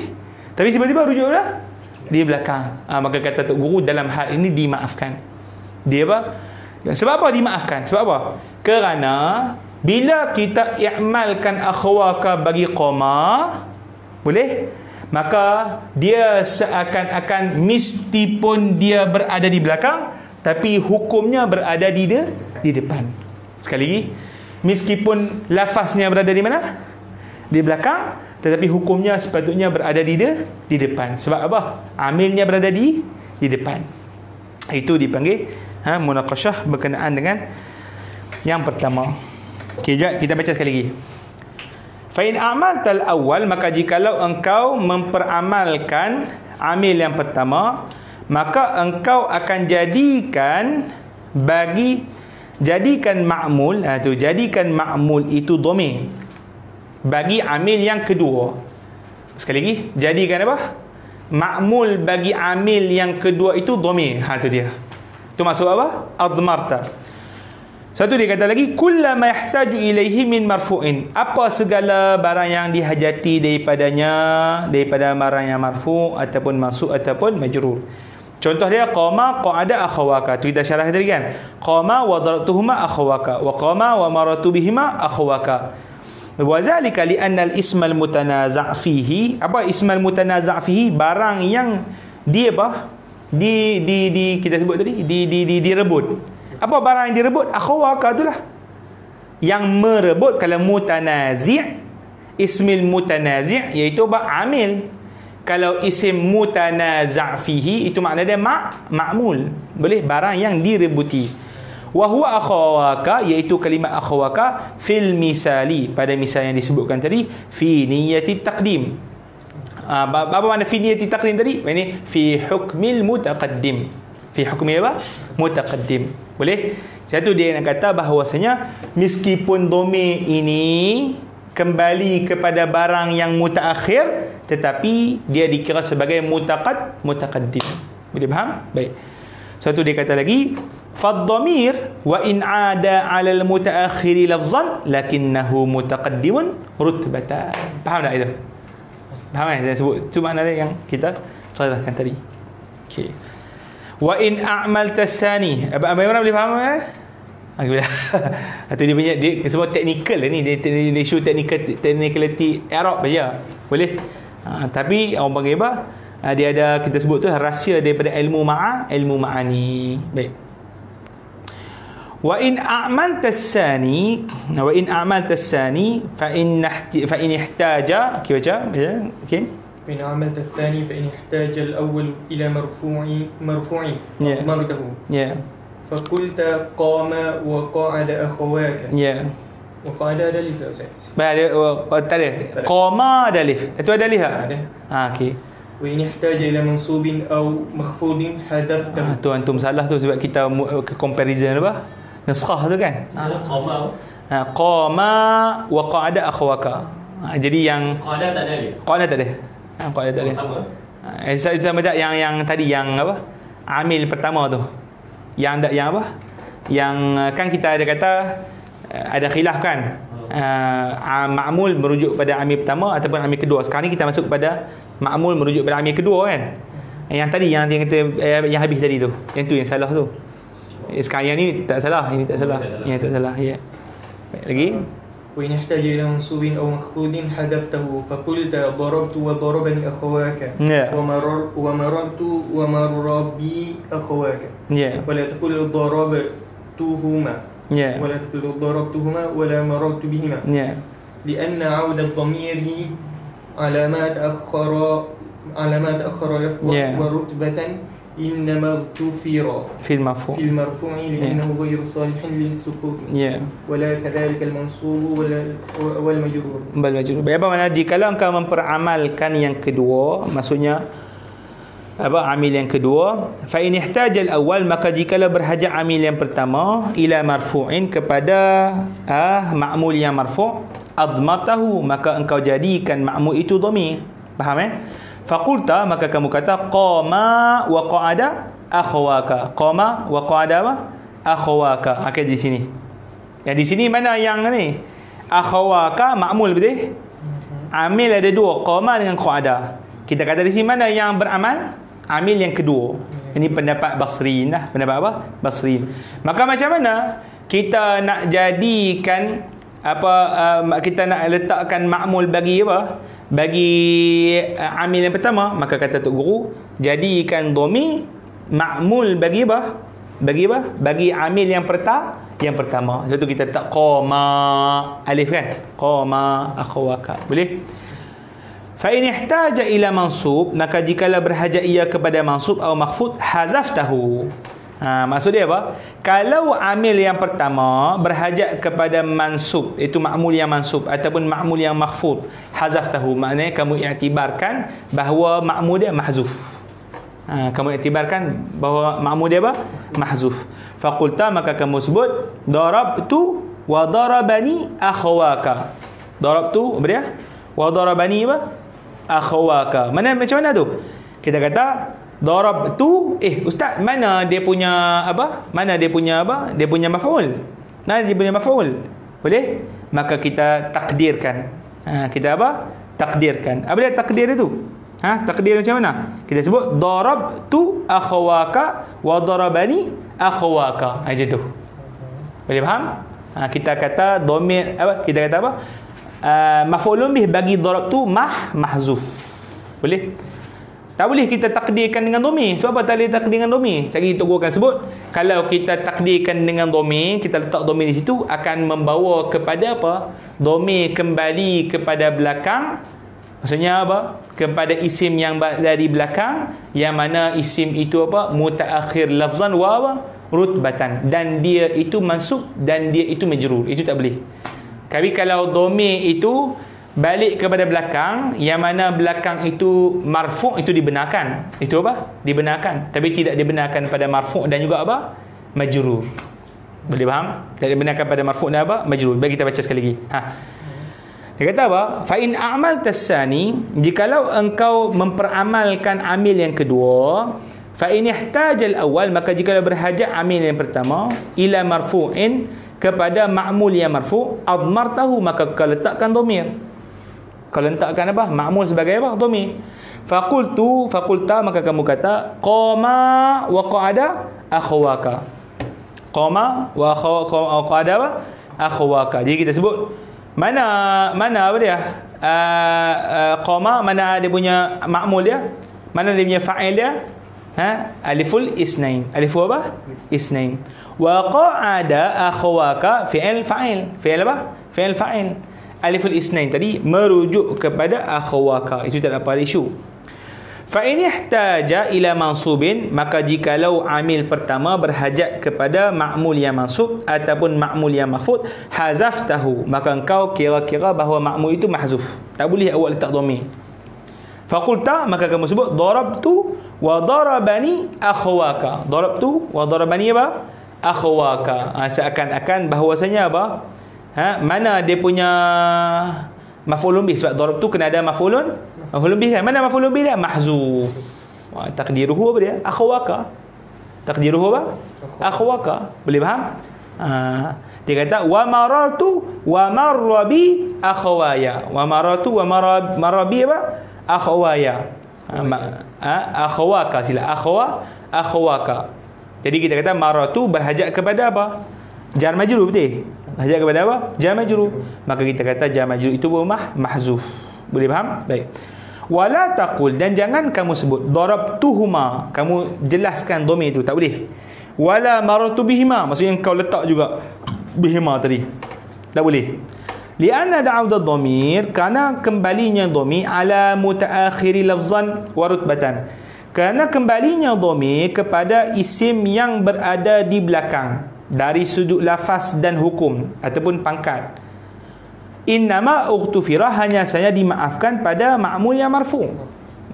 Tapi tiba-tiba rujuk dah di belakang. Maka kata Tok Guru dalam hal ini dimaafkan. Dia apa? Sebab apa dimaafkan? Sebab apa? Kerana bila kita i'malkan akhawaka bagi qama, boleh? Maka dia seakan-akan mesti pun dia berada di belakang, tapi hukumnya berada di depan. Sekali lagi, meskipun lafaznya berada di mana? Di belakang, tetapi hukumnya sepatutnya berada di depan. Sebab apa? Amilnya berada di depan. Itu dipanggil munaqashah berkenaan dengan yang pertama. Okey, jap kita baca sekali lagi. Fa in a'maltal awwal, maka jikalau engkau memperamalkan amil yang pertama, maka engkau akan jadikan ma'mul, jadikan ma'mul itu dhamir bagi amil yang kedua. Sekali lagi, jadikan apa? Ma'mul bagi amil yang kedua itu dhamir. Tu dia. Tu maksud apa? Admarta. Satu dia kata lagi, kullama yahtaju ilaihi min marfu'in. Apa segala barang yang dihajati daripada barang yang marfu' ataupun mansub ataupun majrur. Contoh dia qama qa'ada akhawaka. Tu kita syarah tadi kan. Qama wa darabtuhuma akhawaka wa qama wa maratu bihima akhawaka. Wa zalika li anna al-isma al-mutanaza' fihi. Apa isma al-mutanaza' fihi? Barang yang dia apa? Kita sebut tadi direbut. Apa barang yang direbut? Akhawaka itulah yang merebut. Kalau mutanazi', ismil mutanazi' iaitu amil. Kalau isim mutanaza' fihi itu makna dia ma'mul. Boleh barang yang direbuti. Wa huwa akhawaka, iaitu kalimat akhawaka fil misali, pada misal yang disebutkan tadi, fi niyyati taqdim. Apa makna fi niyyati taqdim tadi? Ini fi hukmil mutaqaddim. Fi hukmi apa? Mutaqaddim. Boleh? Satu dia nak kata bahawasanya meskipun dhamir ini kembali kepada barang yang mutaakhir, tetapi dia dikira sebagai mutaqaddim. Boleh faham? Baik. Satu dia kata lagi, fad-dhamir wa in 'ada 'ala al-mutaakhir lafzan lakinnahu mutaqaddimun rutbatan. Faham tak itu? Faham saya sebut? Itu makna dia yang kita ceritakan tadi. Okey. Wa in a'malta sani. Abang mana boleh faham kan? Alhamdulillah. Atau dia punya dia semua teknikal ni, dia isu technicality Arab saja. Boleh. Tapi orang panggil apa? Dia ada, kita sebut tu rahsia daripada ilmu ma'ani. Baik. Wa in a'malta sani fa in ihtaja. Okey baca. Okey. فإن عملت الثاني فإن احتاج الأول إلى مرفوع أضمرته فقلت قام وقعد أخواك وقعد ada alif tak Ustaz? Tak ada. Qama ada alif. Itu ada alif tak? Ada. Okey. Wa in ihtaja ila mansubin aw makhfudin hadaftahu. Tu antum salah tu sebab kita ke comparison apa? Nuskhah tu kan? Qama. Qama wa qa'ada akhwaka. Jadi yang Qa'ada tak ada dia. Qa'ada tak ada. Qa'ada tak ada. Sama tak yang tadi yang apa? Amil pertama tu. Yang apa? Yang kan kita ada kata ada khilaf kan? Ma'mul merujuk pada amil pertama ataupun amil kedua. Sekarang ni kita masuk kepada ma'mul merujuk pada amil kedua kan? Yang tadi yang kata yang habis tadi tu. Yang tu yang salah tu. Sekarang yang ni tak salah, ini tak salah. Yang tak salah, ya. Baik lagi. Wa in ihtaja ila mansubin aw makhfudin hadaftahu fa qulta darabtu wa darabani akhawaka wa marartu wa marrabi akhawaka. Ya. Wa la taqul darabtuhuma. Ya. Wa la taqul darabtuhuma wa la marartu bihima. Ya. لأن عود الضمير علامات أخر لفظا ورتبة إنما اغتفر في المرفوع لأنه غير صالح للسكون ولا كذلك المنصوب والمجرور. Apa makna jikalau engkau memperamalkan yang kedua, maksudnya apa amil yang kedua, fa in ihtaja al-awwal, maka jikalau berhajat amil yang pertama ila marfu'in kepada ma'mul yang marfu', admartahu, maka engkau jadikan ma'mul itu dhamir. Faham Faqulta, maka kamu kata qama wa qa'ada akhwaka. Qama wa qa'ada apa? Akhwaka. Okey, di sini. Yang di sini mana yang ni? Akhwaka ma'mul betul? Amil ada dua, qama dengan qa'ada. Kita kata di sini mana yang beramal? Amil yang kedua. Ini pendapat Basriin lah. Pendapat apa? Basriin. Maka macam mana kita nak jadikan kita nak letakkan ma'mul bagi apa? Bagi amil yang pertama, maka kata Tok Guru, jadikan dhamir ma'mul bagi apa? Bagi amil yang pertama. Lepas tu kita letak qama alif kan? Qama akhwaka. Boleh? Fa in ihtaja ila mansub, maka jikalau berhajat ia kepada mansub atau makhfud, hazaftahu. Maksud dia apa? Kalau amil yang pertama berhajat kepada mansub, itu ma'mul yang mansub ataupun ma'mul yang makhfud, hazaftahu, maknanya kamu iktibarkan bahawa ma'mul dia mahzuf. Kamu iktibarkan bahawa ma'mul dia apa? Mahzuf. Faqulta, maka kamu sebut darabtu wa darabani akhwaka. Darabtu apa dia? Wa darabani apa? Akhwaka. Macam mana tu? Kita kata darabtu, ustaz, mana dia punya apa? Mana dia punya apa? Dia punya maf'ul. Mana dia punya maf'ul? Boleh? Maka kita takdirkan. Kita apa? Takdirkan. Apa dia takdir itu? Takdir macam mana? Kita sebut darabtu akhwaka wa darabani akhwaka. Macam tu. Boleh faham? Kita kata dhamir apa? Kita kata apa? Maf'ulun bih bagi darabtu mahzuf. Boleh? Tak boleh kita takdirkan dengan dhamir. Sebab apa tak boleh takdir dengan dhamir? Sekali Tok Guru akan sebut, kalau kita takdirkan dengan dhamir, kita letak dhamir di situ, akan membawa kepada apa? Dhamir kembali kepada belakang. Maksudnya apa? Kepada isim yang dari belakang, yang mana isim itu apa? Mutaakhir lafzan wa apa? Rutbatan. Dan dia itu mansub dan dia itu majrur. Itu tak boleh. Tapi kalau dhamir itu balik kepada belakang, yang mana belakang itu marfu', itu dibenarkan. Itu apa? Dibenarkan. Tapi tidak dibenarkan pada marfu' dan juga apa? Majrur. Boleh faham? Tidak dibenarkan pada marfu' dan apa? Majrur. Baik, kita baca sekali lagi. Dia kata apa? Fa in a'malta tsani, jikalau engkau memperamalkan amil yang kedua, fa in ihtajal awal, maka jikalau berhajat amil yang pertama ila marfu'in, kepada ma'mul yang marfu', admartahu, maka kau letakkan dhamir. Kalau letakkan apa? Ma'mul sebagai apa? Dhamir. Faqulta, maka kamu kata qama wa qa'ada akhwaka. Qama wa qa'ada apa? Akhwaka. Jadi kita sebut mana apa dia? Qama, mana dia punya ma'mul dia? Mana dia punya fa'il dia? Aliful isnain. Alifu apa? Isnain. Wa qa'ada akhwaka fi'il fa'il. Fi'il apa? Fi'il fa'il. Aliful isnain tadi merujuk kepada akhwaka. Itu tak ada apa isu. Fa in ihtaja ila mansubin, maka jikalau amil pertama berhajat kepada ma'mul yang mansub ataupun ma'mul yang mahfud, hazaftahu, maka engkau kira-kira bahawa ma'mul itu mahzuf. Tak boleh awak letak dhamir. Faqulta, maka kamu sebut darabtu wa darabani akhawaka. Darabtu wa darabani apa? Akhawaka. Seakan-akan bahawasanya apa? Mana dia punya maf'ulun bih, sebab darabtu kena ada maf'ulun bih kan? Mana maf'ulun bih dia? Mahzuf. Takdiruhu apa dia? Akhawaka. Takdiruhu apa? Akhawaka. Boleh faham? Dia kata wa marartu wa marrabi akhawaya. Wa marartu wa marrabi apa? Akhawaya. Akhawaka sila. Akhawaka. Jadi kita kata maratu berhajat kepada apa? Jar majrur, betul? Hajat kepada apa? Jar majrur. Maka kita kata jar majrur itu mahzuf. Boleh faham? Baik. Wala taqul, dan jangan kamu sebut darabtuhuma. Kamu jelaskan dhamir itu, tak boleh. Wala maratu bihima, maksudnya kau letak juga bihima tadi. Tak boleh. Lianna da'ud ad-dhamir, karena kembalinya dhamir ala mutaakhiri lafzan wa rutbatan. Kerana kembalinya dhamir kepada isim yang berada di belakang dari sudut lafaz dan hukum ataupun pangkat. Innama ughfira, hanya saja dimaafkan pada ma'mul yang marfu'.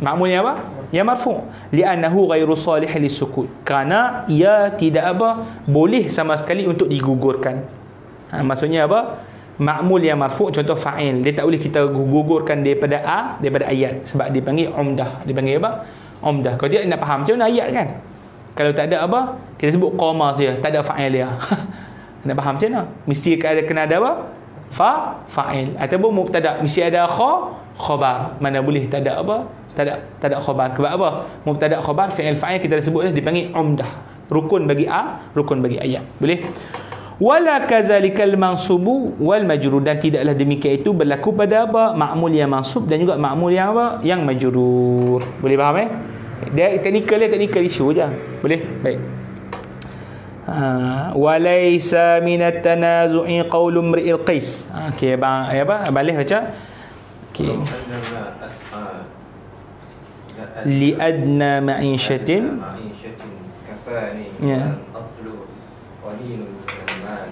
Ma'mul yang apa? Yang marfu'. Li'annahu ghairu salih lisukut. Kerana ia tidak apa? Boleh sama sekali untuk digugurkan. Maksudnya apa? Ma'mul yang marfu', contoh fa'il, dia tak boleh kita gugurkan daripada ayat, sebab dipanggil umdah. Dipanggil apa? Umdah. Kalau tidak nak faham macam mana ayat kan? Kalau tak ada apa? Kita sebut qama saja, tak ada fa'il dia. Nak faham macam mana? Mesti kena ada apa? Fa'il ataupun mubtada, mesti ada khabar. Mana boleh tak ada apa? Tak ada khabar. Sebab apa? Mubtada khabar fi'il fa'il kita sebut dipanggil umdah. Rukun bagi rukun bagi ayat. Boleh? Wala kazalikal mansubu wal majrur, dan tidaklah demikian itu berlaku pada apa? Ma'mul yang mansub dan juga ma'mul yang apa? Yang majrur. Boleh faham Dia technical issue je. Boleh? Baik. Walaysa minat tanazu'i qawlu mri'il qais. Okey bang, apa? Balik baca. Okey. Li adna ma'ishatin kafani. Ya.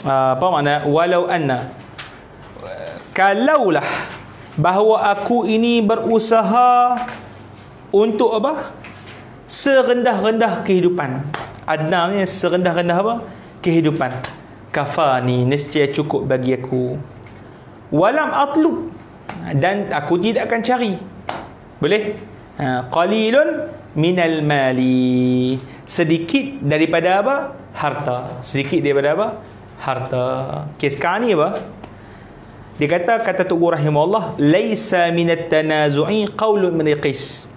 Apa makna walau anna, kalaulah bahawa aku ini berusaha untuk apa? Serendah-rendah kehidupan. Adna ni serendah-rendah apa? Kehidupan. Kafani, nescaya cukup bagi aku. Walam atlub, dan aku tidak akan cari. Boleh? Qalilun minal mali, sedikit daripada apa? Harta. Sedikit daripada apa? Harta. Okey, sekarang ni apa? Dia kata Tugu rahimahullah, laisa minat tanazu'i qaulun mriqis.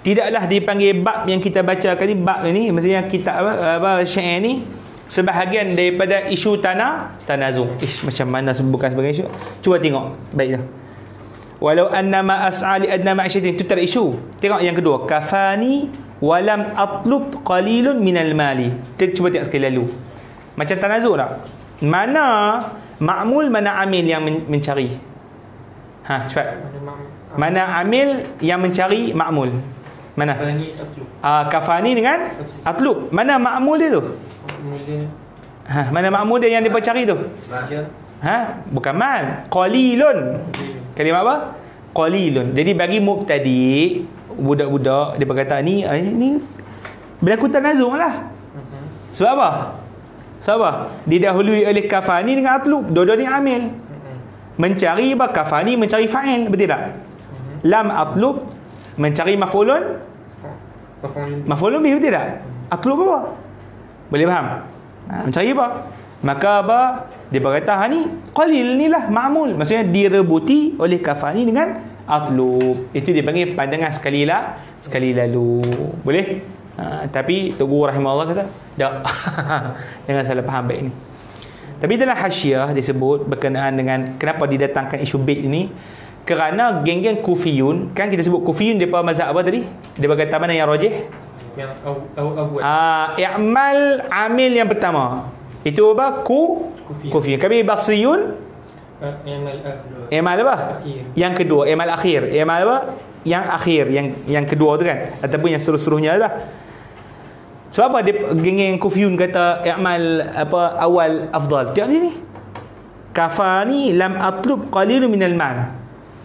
Tidaklah dipanggil bab yang kita bacakan ni, bab ni maksudnya kitab apa syair ni sebahagian daripada isu tanazu. Macam mana bukan sebagai isu? Cuba tengok baiklah. Walau annama as'ali adna ma'isyatin, itu tak isu. Tengok yang kedua, kafani walam atlub qalilun minal mali. Cuba tengok sekali lalu. Macam tanazu tak? Mana ma'mul, mana amil yang mencari? Cepat. Mana amil yang mencari ma'mul? Mana? Kafani dengan atlub. Mana ma'mul dia tu? Mana ma'mul dia yang dia cari tu? Bukan man. Qalilun. Kalimah apa? Qalilun. Jadi bagi mubtadi, budak-budak dia berkata ni berlaku tanazuk lah. Sebab apa? Sebab apa? Didahului oleh kafani dengan atlub. Dua-dua ni amil. Mencari apa? Kafani mencari fa'il, betul tak? Lam atlub mencari maf'ulun bih, betul tak? Atlub apa? Boleh faham? Mencari apa? Maka apa? Dia berkata ni qalil ni lah ma'mul, maksudnya direbuti oleh kafani dengan atlub. Itu dipanggil pandangan sekali lalu. Boleh? Tapi Tugu rahimahullah kata tak. Jangan salah faham baik ni. Tapi dalam hasyiah disebut berkenaan dengan kenapa didatangkan isu bait ini, kerana geng-geng Kufiyun, kan kita sebut Kufiyun depa mazhab apa tadi? Dia berkata mana yang rajih? Yang awal. I'mal amil yang pertama. Itu apa? Kufiyun. Kami Basriyun i'mal apa? Akhir. Yang kedua, i'mal akhir. I'mal apa? Yang akhir, yang kedua tu kan, ataupun yang seluruhnya lah. Sebab apa dia geng-geng Kufiyun kata i'mal apa awal afdal? Tengok sini. Kafani lam atlub qalilun minal mal.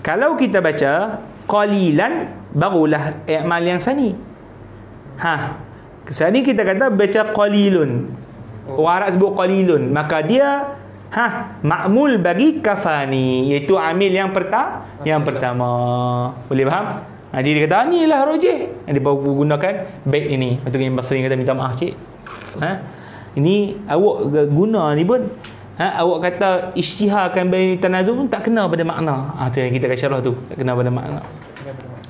Kalau kita baca qalilan, barulah i'mal yang sani. Sani kita kata baca qalilun. Orang Arab sebut qalilun, maka dia ma'mul bagi kafani, iaitu amil yang pertama. Boleh faham? Jadi dia kata ni lah rojih. Dia baru gunakan baik ini. Lepas tu yang Basri kata minta maaf cik. Ini awak guna ni pun awak kata isytiharkan bain tanazul pun tak kena pada makna. Tu yang kita akan syarah tu, tak kena pada makna.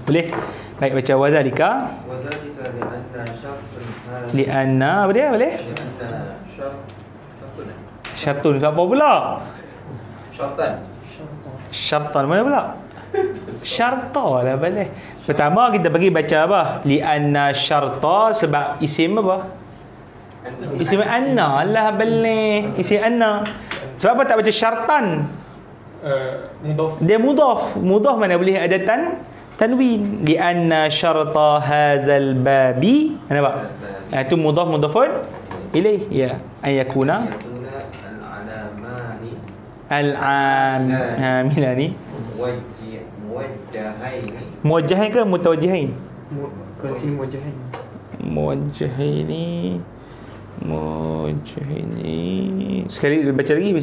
Boleh? Baik, baca wazalika. Wazalika Li anna apa dia? Boleh? Syartun apa pula? Syartan mana pula? Syarta lah boleh. Pertama kita bagi baca apa? Li anna syarta, sebab isim apa? Isim anna lah boleh. Isim anna. Sebab apa tak baca syartan? Mudhaf. Dia mudhaf. Mudhaf mana boleh ada tanwin. Li anna syarta hazal babi. Nampak? Itu mudhafun ilaih. Ya. Ayakuna al-amilani muwajjahain ke mutawajjihain? Kalau sini muwajjahain. Muwajjahaini. Sekali baca lagi.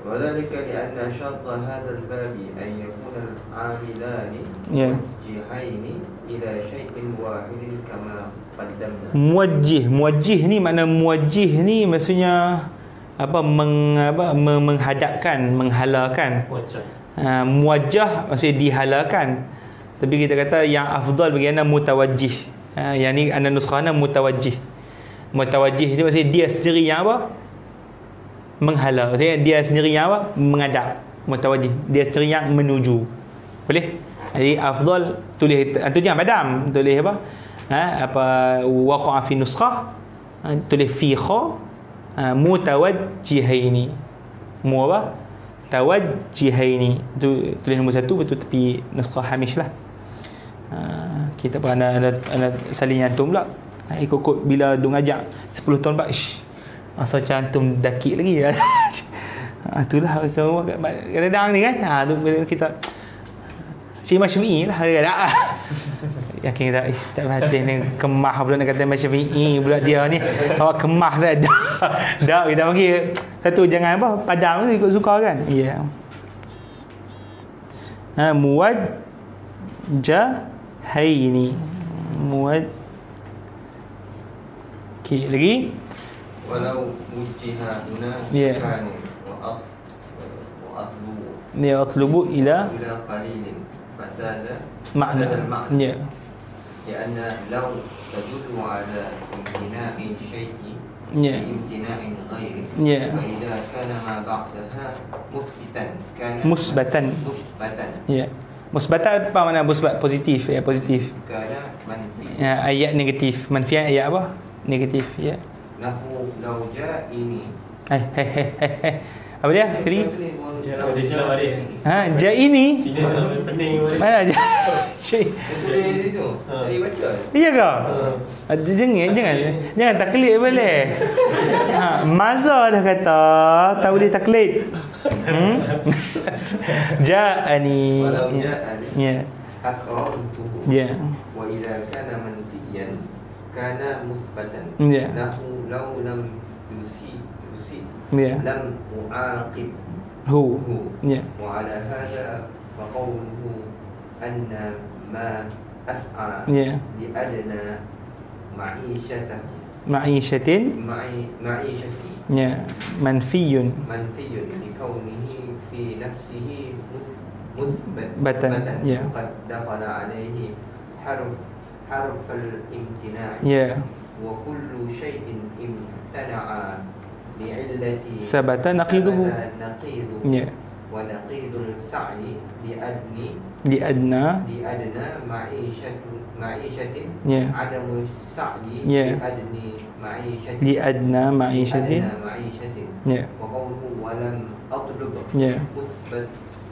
وذلك لأن شرط هذا الباب أن يكون العاملان موجهين إلى شيء واحد كما قدمنا. Muwajjih ni makna muwajjih ni maksudnya menghadapkan, menghalakan. Muwajjah maksudnya dihalakan. Tapi kita kata yang afdal bagi anda mutawajjih. Yang ni anda nuskhana mutawajjih. Mutawajjih itu maksudnya dia sendiri yang menghala. Maksudnya dia sendiri yang menghadap. Mutawajjih, dia sendiri yang menuju. Boleh? Jadi afdal tulis tu jangan padam, tulis waqa'a fi nuskhah, tulis fi kha mutawajjihaini. Tawajjihaini. Tu tulis nombor 1 betul tepi nuskhah hamish lah. Kita pun ada salin antum pula. Ikut bila dong ajak 10 tahun bak asal cantum dakik lagi. Itulah kadang-kadang ni kan. Tu bila kita Syekh Syafi'i lah kadang-kadang. Yakin kita Ustaz Fatih ni kemah pula nak kata Syafi'i pula dia ni. Awak kemah saya dah kita bagi satu jangan padam tu ikut suka kan. Ya. Muwajjahaini. Okey, lagi. Walau wujjiha huna kanu wa atlubu. Ni atlubu ila qalilin fasada makna. Ya. لأن لو تدل على امتناع شيء بامتناع غيره فإذا كان ما بعدها مثبتا كان مثبتا. Ya. Musbatan apa makna musbat? Positif, ya positif. Kana manfi. Ya, ayat negatif. Manfi ayat apa? Negatif, ya. Lahu law ja'ini. Apa dia? Sekali. Dia silap balik. Ja'ini. Sini silap pening balik. Mana aja? Itu tadi baca. Iya ke? Jangan taklid boleh. Mazhar dah kata tak boleh taklid. Ja'ani. Walau ja'ani. Ya. Aqra'tuhu. Ya. Wa idza kana manfiyan kana musbatan. Ya. Lahu law lam yusi Ya. lam u'aqib Hu. Ya. wa ala hadha fa qawluhu anna ma as'a Ya. li adna Ma'ishatin. ma'ishati Ya. Manfiyun. manfiyun li kaunihi fi nafsihi Batan. Ya. qad dakhala alayhi harf al-imtina' Ya. wa kullu shay'in imtana'a li'illati Sabata naqiduhu. Ya. wa naqidul sa'i Di adna. ma'ishatin Ya. adamu sa'i Ya. Di adna ma'ishatin. Ya. wa qawluhu wa lam atlub Ya.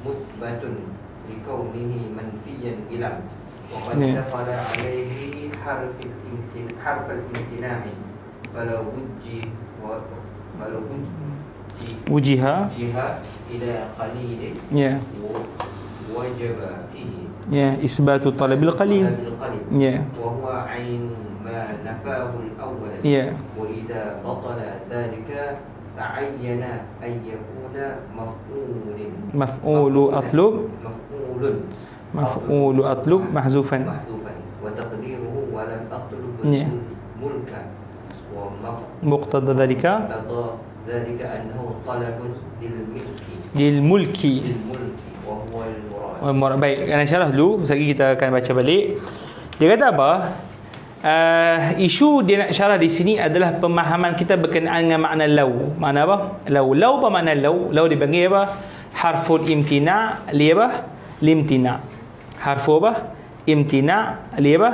مثبت لكونه منفيا إلى وقد دخل عليه حرف الامتناع فلو وجه إلى قليل وجب فيه إثبات طلب القليل وهو عين ما نفاه الأول وإذا بطل ذلك تعين أن يكون مفعول أطلب محذوفا وتقديره ولم أطلب ملكا مقتضى ذلك أنه طلب للملك وهو المراد. Baik, ana syarah dulu, sekali kita akan baca balik. Dia kata apa? Isu dia nak syarah di sini adalah pemahaman kita berkenaan dengan makna law. Makna apa? Law apa makna law? Law dipanggil apa? Harful imtina' li apa? Limtina'. Harfu apa? Imtina' li apa?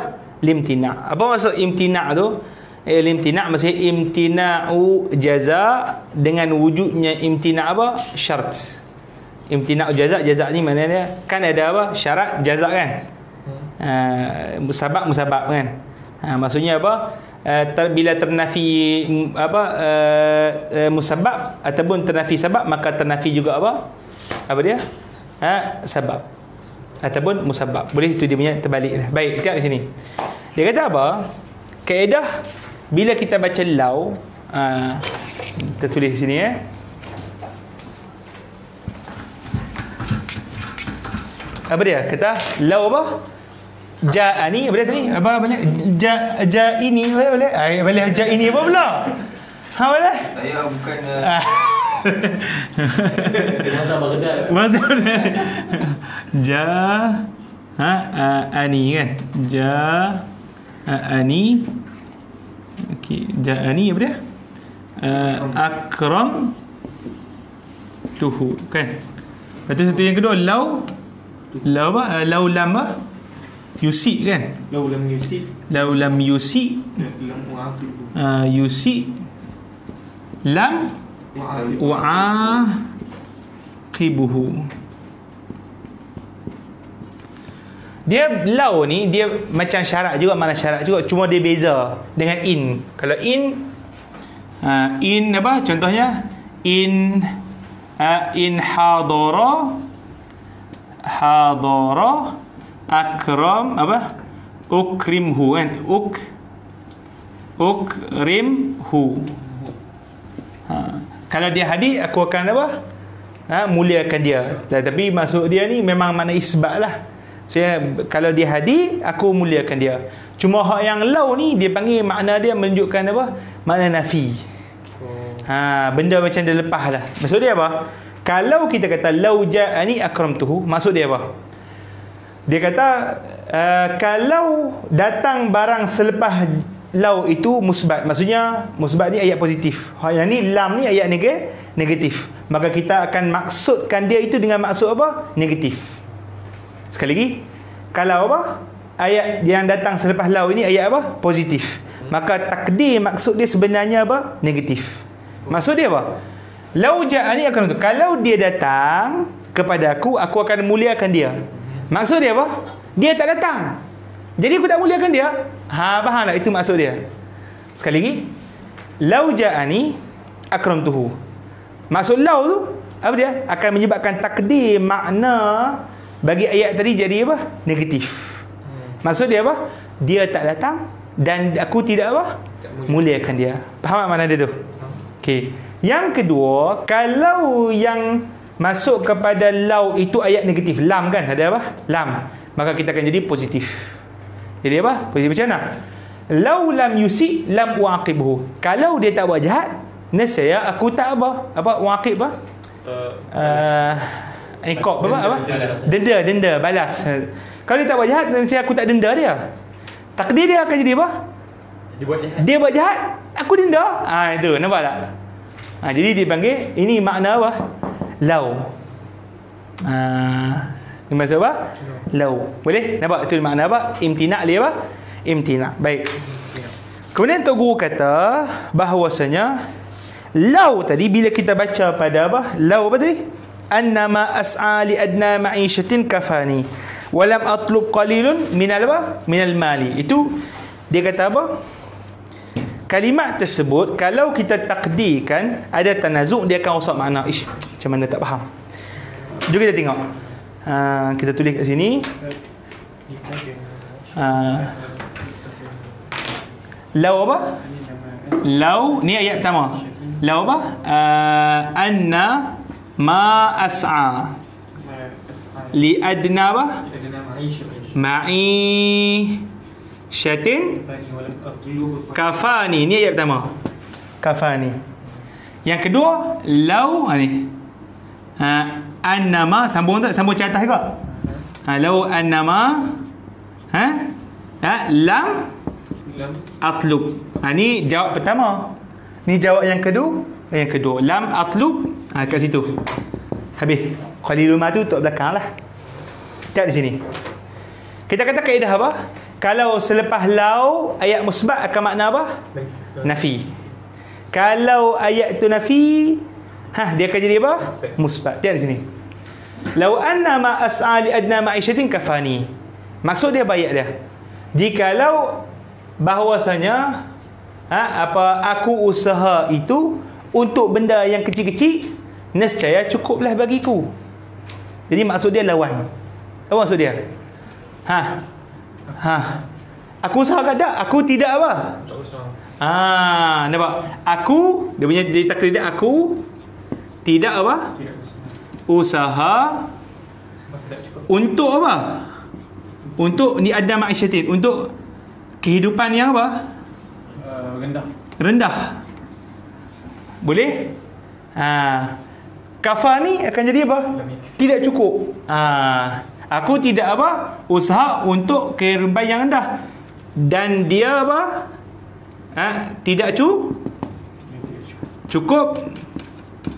Limtina'. Apa maksud imtina' tu? Limtina' maksudnya imtina'u jaza dengan wujudnya imtina' apa? Syarat. Imtina'u jaza ni maknanya kan ada apa? Syarat jaza kan? Musabab kan? Maksudnya apa? Bila ternafi apa musabab ataupun ternafi sabab, maka ternafi juga apa? Apa dia? Sabab ataupun musabab. Boleh itu dia punya terbalik dah. Baik, tengok di sini. Dia kata apa? Kaedah bila kita baca law, kita tulis di sini apa dia? Kata law apa? Ja'ani apa dia tadi? Apa boleh? Ja'ini boleh? Boleh ja'ini apa pula? Boleh? Saya bukan Masa Baghdad. Ani kan? Ani. Okey, ja'ani apa dia? Akram tuhu kan? Lepas tu satu yang kedua law apa? Law lam apa? Yusi kan? Law lam yusi yusi lam wa'aqibuhu. Dia law ni dia macam syarat juga, mana syarat juga, cuma dia beza dengan in. Kalau in apa contohnya? In hadara akram apa? Ukrimhu kan? Ukrimhu. Kalau dia hadir, aku akan apa? Muliakan dia. Tapi maksud dia ni memang makna isbat lah. Kalau dia hadir, aku muliakan dia. Cuma hak yang law ni dia panggil makna dia menunjukkan apa? Makna nafi. Benda macam dia lepas lah. Maksud dia apa? Kalau kita kata law ja'ani akramtuhu, maksud dia apa? Dia kata kalau datang barang selepas law itu musbat. Maksudnya musbat ni ayat positif. Yang ni lam ni ayat negatif. Maka kita akan maksudkan dia itu dengan maksud apa? Negatif. Sekali lagi, kalau apa? Ayat yang datang selepas law ini ayat apa? Positif. Maka takdir maksud dia sebenarnya apa? Negatif. Maksud dia apa? Law ja'ani akan tu. Kalau dia datang kepada aku akan muliakan dia. Maksud dia apa? Dia tak datang, jadi aku tak muliakan dia. Faham tak? Itu maksud dia. Sekali lagi, law ja'ani akramtuhu. Maksud law tu apa dia? Akan menyebabkan takdir makna bagi ayat tadi jadi apa? Negatif. Maksud dia apa? Dia tak datang dan aku tidak apa? Muliakan dia. Faham tak makna dia tu? Okey. Yang kedua, kalau yang masuk kepada law itu ayat negatif, lam kan? Ada apa? Lam. Maka kita akan jadi positif. Jadi apa? Positif macam mana? Law lam yusi lam uaqibuhu. Kalau dia tak buat jahat, nescaya aku tak apa? Apa uaqib apa? Iqab apa? Denda, balas. Kalau dia tak buat jahat, nescaya aku tak denda dia. Takdir dia akan jadi apa? Dia buat jahat, aku denda. Itu nampak tak? Jadi dia panggil ini makna apa? Law. Ini maksud apa? Law. Boleh? Nampak itu makna apa? Imtina' dia apa? Imtina'. Baik. Kemudian Tok Guru kata bahawasanya law tadi bila kita baca pada apa? Law apa tadi? Annama as'a li adna ma'ishatin kafani walam atlub qalilun minal apa? Minal mali. Itu dia kata apa? Kalimat tersebut kalau kita takdirkan ada tanazuk, dia akan rosak makna. Macam mana tak faham? Jom kita tengok. Kita tulis kat sini. Lau apa? Lau ni ayat pertama. Lau apa? Anna ma as'a li adna apa? Ma'i syatin kafani. Ni ayat pertama. Kafani. Yang kedua, lau ni. Annama sambung tak? Sambung ke atas juga. Lau annama lam atlub. Ni jawab pertama. Ni jawab yang kedua. Yang kedua, lam atlub. Kat situ. Habis. Qalilul ma tu untuk belakang lah. Cak di sini. Kita kata kaedah apa? Kalau selepas lau ayat musbat akan makna apa? Nafi. Kalau ayat tu nafi, dia akan jadi apa? Musbat. Tengok di sini. Lau anna ma as'a li adna ma'isyatin kafani. Maksud dia bayat dia. Jikalau bahawasanya aku usaha itu untuk benda yang kecil-kecil, nescaya cukuplah bagiku. Jadi maksud dia lawan. Apa maksud dia? Aku usaha tak ada, aku tidak apa? Tak usaha. Nampak? Aku, dia punya jadi takrif dia, aku tidak apa? Tidak usaha untuk apa? Untuk ni ada ma'isyatin, untuk kehidupan yang apa? Rendah. Boleh? Kafani akan jadi apa? Tidak cukup. Aku tidak apa? Usaha untuk kehidupan yang rendah. Dan dia apa? Tidak cukup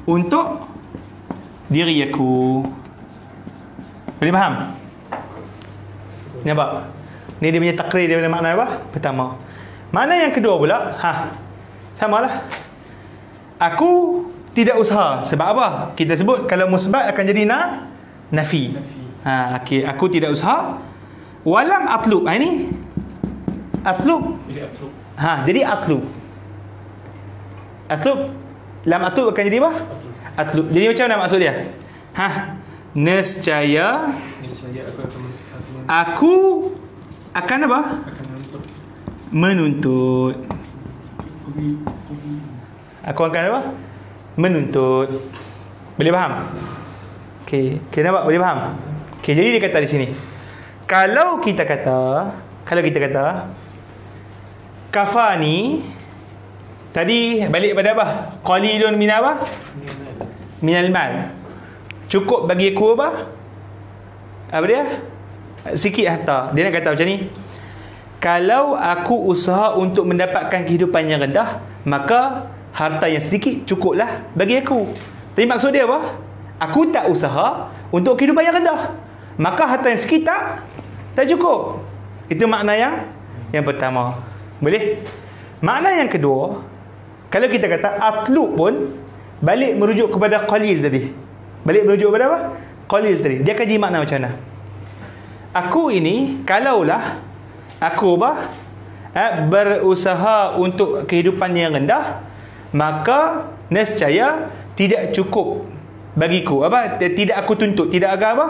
untuk diri aku. Boleh faham? Nampak? Ni dia punya takrir, dia punya makna apa? Pertama. Makna yang kedua pula, samalah. Aku tidak usaha. Sebab apa? Kita sebut kalau musbat akan jadi nafi. Okay. Aku tidak usaha. Walam atlub. Ini atlub. Jadi atlub. Lam atlub akan jadi apa? Atlub. Jadi macam mana maksud dia? Nescaya aku akan apa? Menuntut. Aku akan apa? Menuntut. Boleh faham? Okey, nampak? Boleh faham? Okey, jadi dia kata di sini. Kalau kita kata kafani, tadi balik pada apa? Qalilun min apa? Minal mal. Cukup bagi aku apa? Apa dia? Sikit harta. Dia nak kata macam ni. Kalau aku usaha untuk mendapatkan kehidupan yang rendah, maka harta yang sedikit cukuplah bagi aku. Tapi maksud dia apa? Aku tak usaha untuk kehidupan yang rendah, maka harta yang sikit tak cukup. Itu makna yang pertama. Boleh? Makna yang kedua, kalau kita kata atlub pun balik merujuk kepada qalil tadi. Balik merujuk kepada apa? Qalil tadi. Dia akan jadi makna macam mana? Aku ini, kalaulah aku berusaha untuk kehidupan yang rendah, maka nescaya tidak cukup bagiku. Tidak aku tuntut. Tidak agak apa?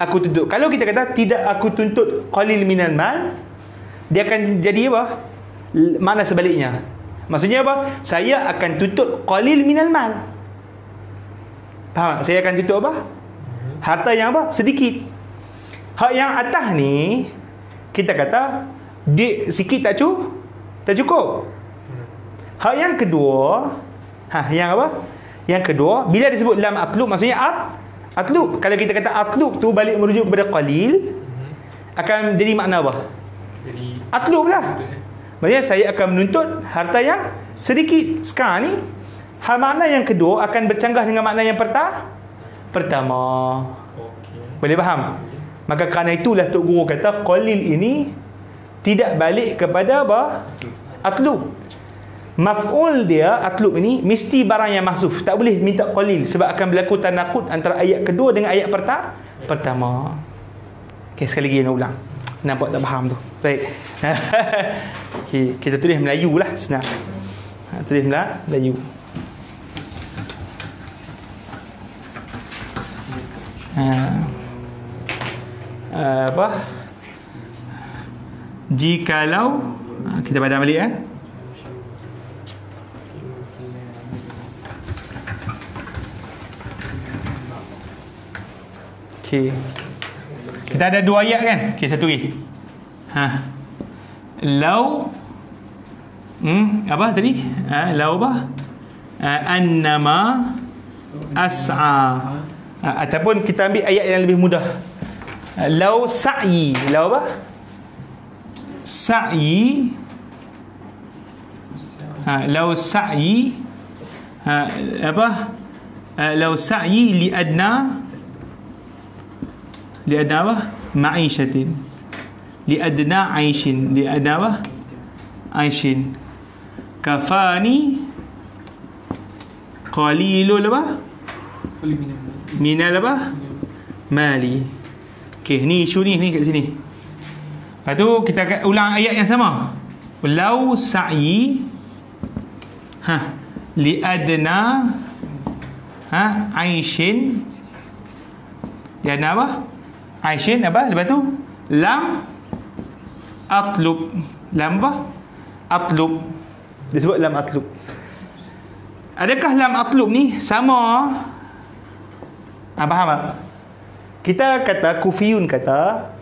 Aku tuntut. Kalau kita kata tidak aku tuntut qalil minal mal, dia akan jadi apa? Makna sebaliknya. Maksudnya apa? Saya akan tuntut qalil minal mal. Faham? Saya akan tuntut apa? Harta yang apa? Sedikit. Hak yang atas ni kita kata sikit tak cukup. Hak yang kedua, yang apa? Yang kedua, bila disebut lam atlub, maksudnya atlub. Kalau kita kata atlub tu balik merujuk kepada qalil, akan jadi makna apa? Jadi atlub lah. Maksudnya saya akan menuntut harta yang sedikit. Sekarang ni makna yang kedua akan bercanggah dengan makna yang pertama. Boleh faham? Maka kerana itulah Tok Guru kata qalil ini tidak balik kepada apa? Atlub. Maf'ul dia atlub ini mesti barang yang mahzuf. Tak boleh minta qalil sebab akan berlaku tanaqud antara ayat kedua dengan ayat pertama. Okey, sekali lagi nak ulang. Nampak tak faham tu? Baik. Okey, kita tulis Melayu lah senang. Tulis Melayu. apa? Jikalau kita padam balik Okey. Kita ada 2 ayat kan? Okey, satu lagi. Lau apa tadi? Lau apa? Annama as'a. Ataupun kita ambil ayat yang lebih mudah. Lau sa'yi. Lau apa? Sa'yi. Lau sa'yi. Apa? Lau sa'yi li adna apa? Ma'ishatin. Li adna aishin. Li adna apa? Aishin. Kafani qalilul apa? Minal apa? Mali. Okey, ni isu ni kat sini. Lepas tu kita ulang ayat yang sama. Lau sa'i li adna aishin. Li adna apa? Aishin apa? Lepas tu lam atlub. Lam apa? Atlub. Disebut lam atlub. Adakah lam atlub ni sama? Faham tak? Kita kata, Kufiyun kata,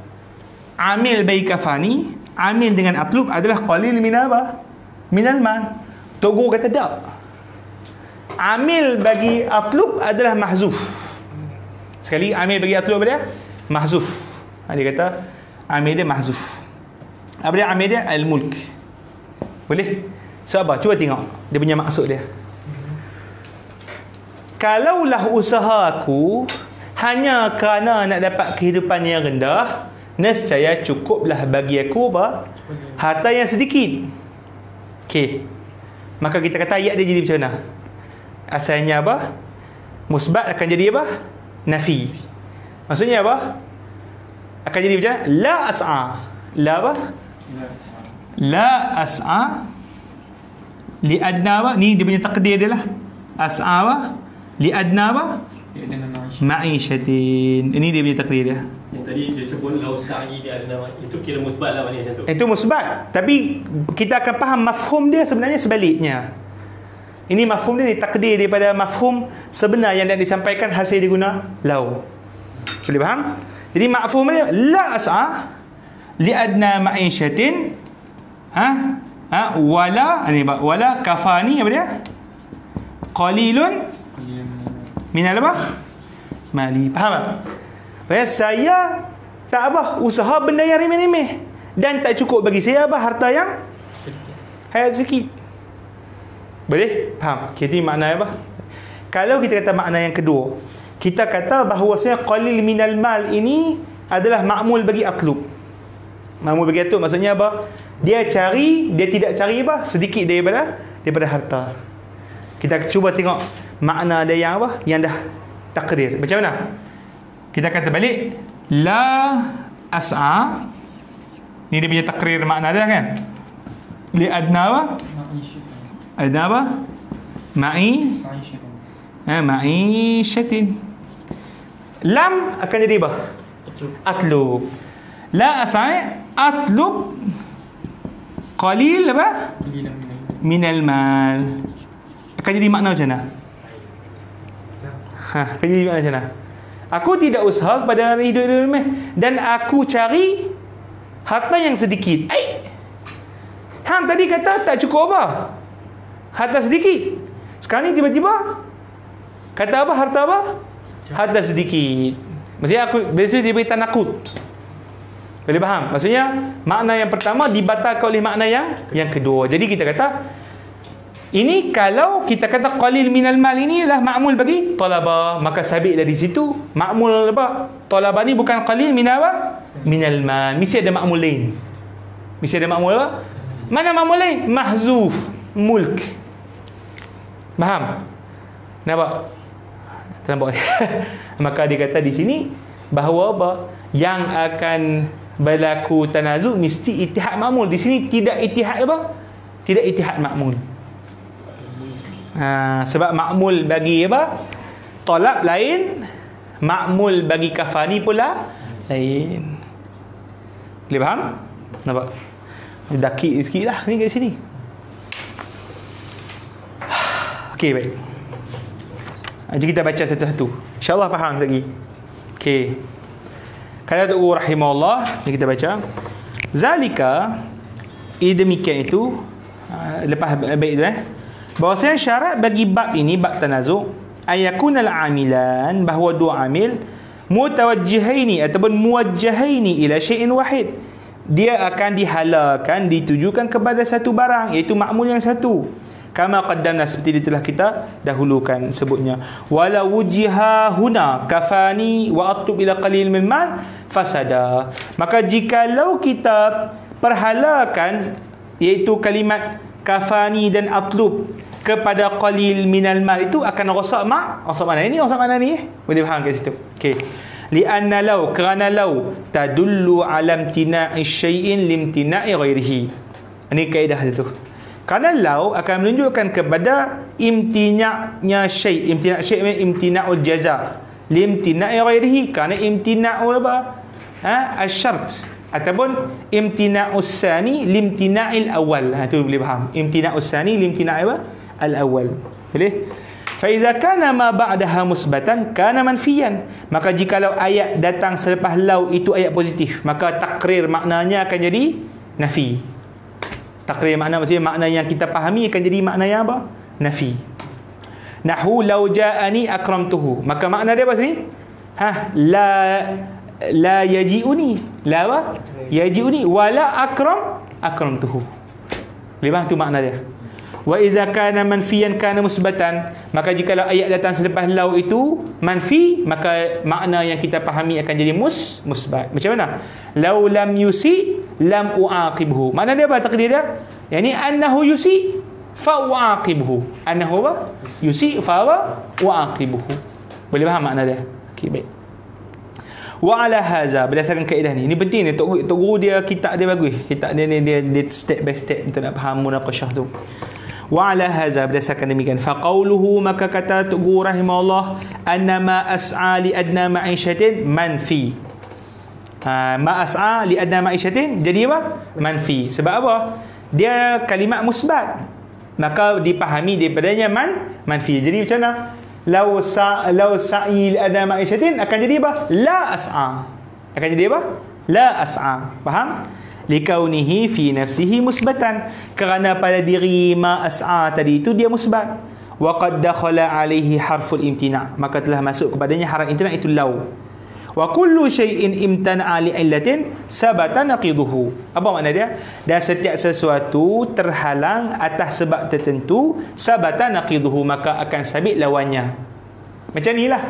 amil bagi kafani, amil dengan atlub adalah qalil min apa? Minal mal. Tok Guru kata tak. Amil bagi atlub adalah mahzuf. Sekali amil bagi atlub apa dia? Mahzuf. Dia kata amil dia mahzuf. Apa dia amil dia? Al-mulk. Boleh? So apa? Cuba tengok dia punya maksud dia. Kalaulah usaha aku hanya kerana nak dapat kehidupan yang rendah, nescaya cukuplah bagi aku apa? Harta yang sedikit. Okey. Maka kita kata ayat dia jadi macam mana? Asalnya apa? Musbat akan jadi apa? Nafi. Maksudnya apa? Akan jadi macam mana? La as'a. La apa? La as'a li adna apa? Ni dia punya takdir dia lah. As'a apa? Li adna apa? Ma'ishatin. Ini dia punya takdir dia. Yang tadi dia sebut lau sa'i di adna, itu kira musbat lah maknanya macam tu. Itu musbat. Tapi kita akan faham mafhum dia sebenarnya sebaliknya. Ini mafhum dia ni takdir daripada mafhum sebenar yang nak disampaikan hasil diguna lau. Boleh faham? Jadi mafhum dia la as'a li adna ma'ishatin wala kafani apa dia? Qalilun minal apa? Mali. Faham tak? Saya tak apa usaha benda yang remeh-remeh dan tak cukup bagi saya apa harta yang hayat sikit. Boleh? Faham? Jadi makna apa? Kalau kita kata makna yang kedua, kita kata bahawasanya qalil minal mal ini adalah ma'mul bagi atlub. Ma'mul bagi atlub maksudnya apa? Dia cari, dia tidak cari apa? Sedikit daripada harta. Kita cuba tengok makna dia yang apa? Yang dah takrir. Macam mana? Kita kata balik la as'a. Ni dia punya takrir makna dia kan? Li adna apa? Adna apa? Ma'ishatin. Lam akan jadi apa? Atlub. La as'a atlub qalil apa? Minal mal. Akan jadi makna macam mana? Akan jadi makna macam mana? Aku tidak usaha kepada hidup remeh dan aku cari harta yang sedikit. Hang tadi kata tak cukup apa? Harta sedikit. Sekarang ni tiba-tiba kata apa? Harta apa? Harta sedikit. Maksudnya aku biasa dia beri tanakut. Boleh faham? Maksudnya makna yang pertama dibatalkan oleh makna yang kedua. Jadi kita kata ini kalau kita kata qalil minal mal ini adalah ma'mul bagi talaba, maka sabit dari situ ma'mul apa? Talaba ni bukan qalil minal apa? Minal mal. Mesti ada ma'mul lain. Mesti ada ma'mul apa? Mana ma'mul lain? Mahzuf, mulk. Faham? Nampak? Nampak? Maka dia kata di sini bahawa apa? Yang akan berlaku tanazuk mesti ittihad ma'mul. Di sini tidak ittihad apa? Tidak ittihad ma'mul. Sebab ma'mul bagi apa? Talab lain, ma'mul bagi kafani pula lain. Boleh faham? Nampak? Daki sikit lah ni kat sini. Okey, baik. Jom kita baca satu-satu. InsyaAllah faham lagi. Okey. Kata Tok Guru rahimahullah, ni kita baca. Zalika, demikian itu, lepas baik tu bahawasanya syarat bagi bab ini, bab tanazuk, ayakunal amilan, bahawa dua amil mutawajjihaini ataupun muwajjahaini ila syai'in wahid, dia akan dihalakan, ditujukan kepada satu barang, iaitu makmul yang satu. Kama qaddamna, seperti telah kita dahulukan sebutnya. Wala wujiha huna kafani wa atub ila qalil min mal fasada. Maka jikalau kita perhalakan iaitu kalimat kafani dan atlub kepada qalil minal mal, itu akan rosak rosak mana ini, rosak mana ni? Boleh faham kat situ. Okey. Lianna law, kerana law tadullu ala imtina'i syai'in limtina'i ghairihi. Ini kaedah itu. Kerana law akan menunjukkan kepada imtina'nya syai'. Imtina' syai' maksudnya imtina'ul jaza. Limtina'i ghairihi, kerana imtina'ul apa? Asy-syart. Ataupun imtina'us sani limtina'il awal. Itu boleh faham. Imtina'us sani limtina'il apa? Al-awal. Boleh? Fa iza kana ma ba'daha musbatan kana manfiyan. Maka jikalau ayat datang selepas law itu ayat positif, maka takrir maknanya akan jadi nafi. Takrir makna maksudnya makna yang kita fahami akan jadi makna yang apa? Nafi. Nahu law ja'ani akramtuhu. Maka makna dia apa sini? La yaji'uni. La apa? Yaji'uni wala akramtuhu. Lebih tu makna dia. Wa iza kana manfiyan kana musbatan. Maka jikalau ayat datang selepas law itu manfi, maka makna yang kita fahami akan jadi musbat. Macam mana? Law lam yusi lam uaqibhu. Makna dia apa takdir dia? Yani annahu yusi fa uaqibhu. Annahu apa? Yusi fa uaqibhu. Boleh faham makna dia? Okey, baik. Wa ala haza, berdasarkan kaedah ni. Ini penting ni, Tok Guru dia kitab dia bagus. Kitab dia ni dia step by step untuk nak faham munaqashah tu. Wa ala haza, berdasarkan demikian, fa qauluhu, maka kata Tok Guru rahimahullah, annama as'a li adna ma'isyatin manfi. Ma as'a li adna ma'isyatin jadi apa? Manfi. Sebab apa? Dia kalimat musbat, maka dipahami daripadanya manfi. Jadi macam mana? Law sa'i li adna ma'isyatin akan jadi apa? La as'a. Akan jadi apa? La as'a. Faham? Likaunihi fi nafsihi musbatan, kerana pada diri ma as'a tadi itu dia musbat. Wa qad dakhala alaihi harful imtina', maka telah masuk kepadanya harf imtina' itu law. Wa kullu syai'in imtana'a li'illatin sabata naqiduhu. Apa makna dia? Dan setiap sesuatu terhalang atas sebab tertentu, sabata naqiduhu, maka akan sabit lawannya. Macam inilah.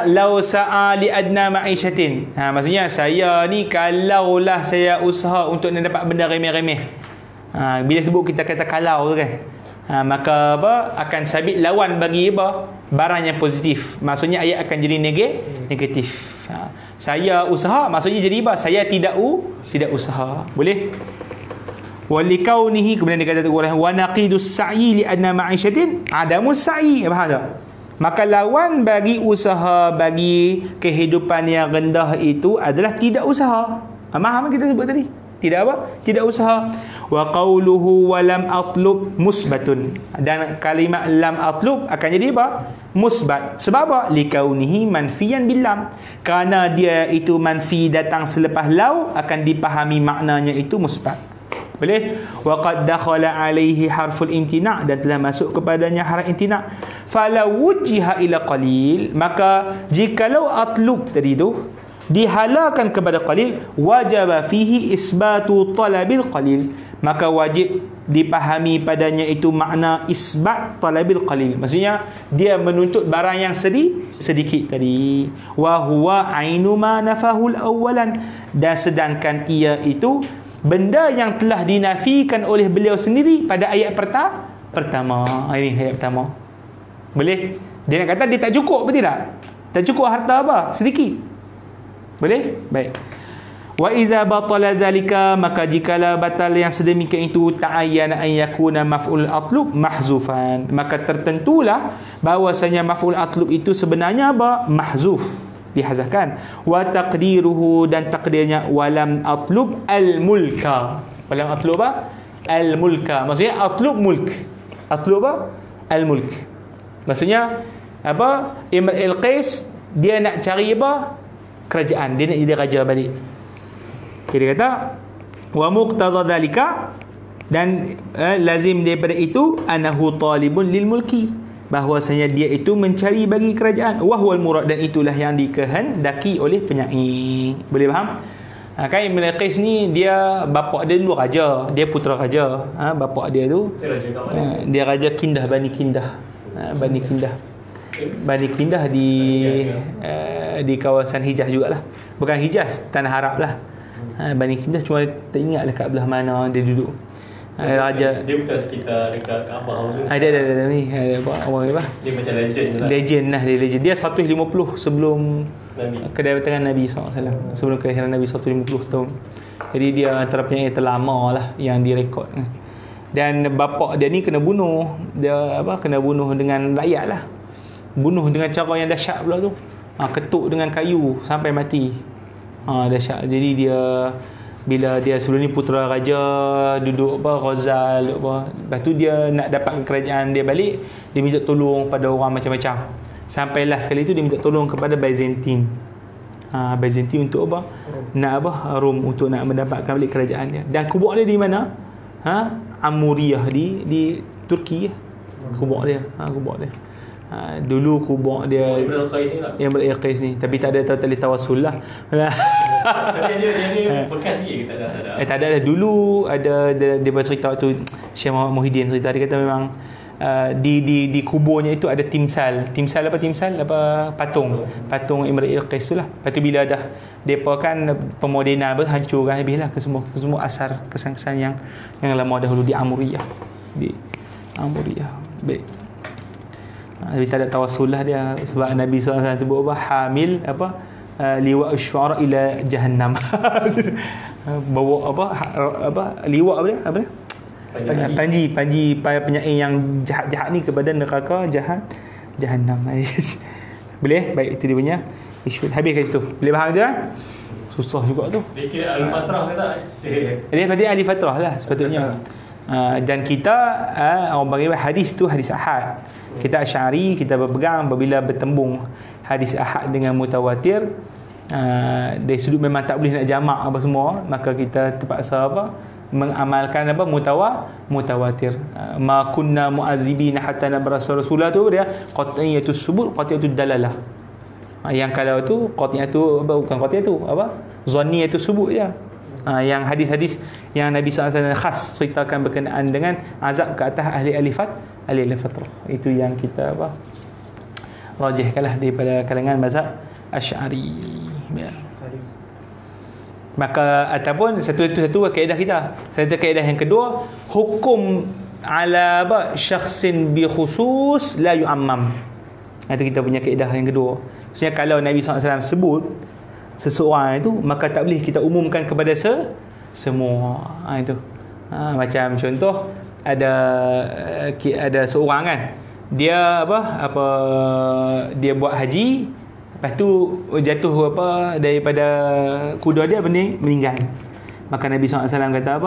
Lau sa'a li adna ma'isyatin. Maksudnya saya ni kalaulah saya usaha untuk nak dapat benda remeh-remeh. Bila sebut kita kata kalau tu kan. Maka apa? Akan sabit lawan bagi apa? Barang yang positif. Maksudnya ayat akan jadi negatif. Saya usaha maksudnya jadi apa? Saya tidak usaha. Boleh? Walikaunihi, kemudian dikatakan wa naqidus sa'i li adna ma'isyatin adamus sa'i. Faham tak? Maka lawan bagi usaha, bagi kehidupan yang rendah itu adalah tidak usaha. Faham kita sebut tadi? Tidak apa? Tidak usaha. Wa qawluhu wa lam atlub musbatun. Dan kalimat lam atlub akan jadi apa? Musbat. Sebab apa? Likaunihi manfiyan billam. Kerana dia itu manfi datang selepas law, akan dipahami maknanya itu musbat. Boleh? Wa qad dakhala alaihi harful imtina', dan telah masuk kepadanya harf imtina'. Fala wujiha ila qalil, maka jikalau atlub tadi tu dihalalkan kepada qalil, wajaba fihi isbatu talabil qalil, maka wajib dipahami padanya itu makna isbat talabil qalil. Maksudnya dia menuntut barang yang sedikit tadi. Wa huwa ainu ma nafahul awalan, dan sedangkan ia itu benda yang telah dinafikan oleh beliau sendiri pada ayat pertama. Ini ayat pertama. Boleh? Dia nak kata dia tak cukup, betul tak? Tak cukup harta apa? Sedikit. Boleh? Baik. Wa iza batala zalika, maka jikalau batal yang sedemikian itu, ta'ayyana an yakuna maf'ul atlub mahzufan, maka tertentulah bahwasanya maf'ul atlub itu sebenarnya apa? Mahzuf. dihazafkan. Wa taqdiruhu, dan takdirnya walam atlub al-mulka. Walam atlub al-mulka. Maksudnya atlub mulk. Atlub al-mulk. Maksudnya apa? Imrul Qais dia nak cari apa? Kerajaan. Dia nak jadi raja balik. Okay, dia kata wa muqtada dhalika, dan lazim daripada itu anahu talibun lil mulki, bahwasanya dia itu mencari bagi kerajaan, wa huwal murad, dan itulah yang dikehendaki oleh penyair. Boleh faham? Kan Imrul Qais ni dia bapa dia dulu raja, dia putera raja. Bapa dia tu dia raja Kindah, Bani Kindah. Bani Kindah. Bani Kindah di kawasan Hijaz jugalah. Bukan Hijaz, tanah Arab lah. Bani Kindah, cuma tak ingat dekat belah mana dia duduk. Raja dia bukan sekitar dekat Kaabah tu. Ada ni orang apa? Dia macam legend lah. Legend lah, dia legend. Dia 150 sebelum Nabi. Kedatangan Nabi SAW. Sebelum kelahiran Nabi 150 tahun. Jadi dia antara penyair terlama lah yang direkod. Dan bapa dia ni kena bunuh. Dia kena bunuh dengan rakyat lah. Bunuh dengan cara yang dahsyat pula tu. Ketuk dengan kayu sampai mati. Dahsyat. Jadi dia, bila dia sebelum ni putera raja, duduk Ghazal, duduk lepas tu dia nak dapat kerajaan dia balik, dia minta tolong pada orang macam-macam. Sampai last kali tu dia minta tolong kepada Byzantine. Byzantine untuk apa? Nak Rom, untuk nak mendapatkan balik kerajaan dia. Dan kubur dia di mana? Amuriyah di Turki. Kubur dia. Kubur dia. Dulu kubur dia Imrul Qais ni lah. Imrul Qais ni, tapi tak ada tali tawassul lah. Tapi dia bekas sikit ke tak ada? Tak ada. Dulu ada dia bercerita tu, Syekh Muhammad Muhyiddin cerita, dia kata memang di kuburnya itu ada timsal apa patung Imrul Qais tu lah. Lepas tu bila dah depa kan pemodenan hancurkan habislah ke semua asar kesan-kesan yang lama dahulu di Amuriyah. Baik. Tapi tak ada tawassul lah dia, sebab Nabi SAW sebut hamil liwa asy'ara ila jahannam. Bawa liwa apa panji penyair yang jahat-jahat ni kepada neraka jahannam. Boleh? Baik, itu dia punya isu. Habis kat situ. Boleh faham tu kan? Susah juga tu. Dia kira al-fatrah ke tak? Dia berarti ahli fatrah lah sepatutnya. Dan kita orang bagi hadis tu hadis ahad. Kita Asy'ari, kita berpegang apabila bertembung hadis ahad dengan mutawatir, dari sudut memang tak boleh nak jamak apa semua, maka kita terpaksa mengamalkan mutawatir. Ma kunna mu'azzibina hatta nab'asa rasulah tu dia qat'iyatus subut, qat'iyatud dalalah. Yang kalau tu qat'iyatu bukan qat'iyatu zanniyatus subut je. Yang hadis-hadis yang Nabi SAW khas ceritakan berkenaan dengan azab ke atas ahli fatrah. Itu yang kita rajihkanlah daripada kalangan mazhab Asy'ari. Maka ataupun satu kaedah kita. Satu kaedah yang kedua, hukum ala syakhsin bi khusus la yu'ammam. Itu kita punya kaedah yang kedua. Maksudnya kalau Nabi SAW sebut seseorang itu, maka tak boleh kita umumkan kepada semua. Itu. Macam contoh ada seorang kan, dia dia buat haji, lepas tu jatuh daripada kuda dia meninggal. Maka Nabi SAW kata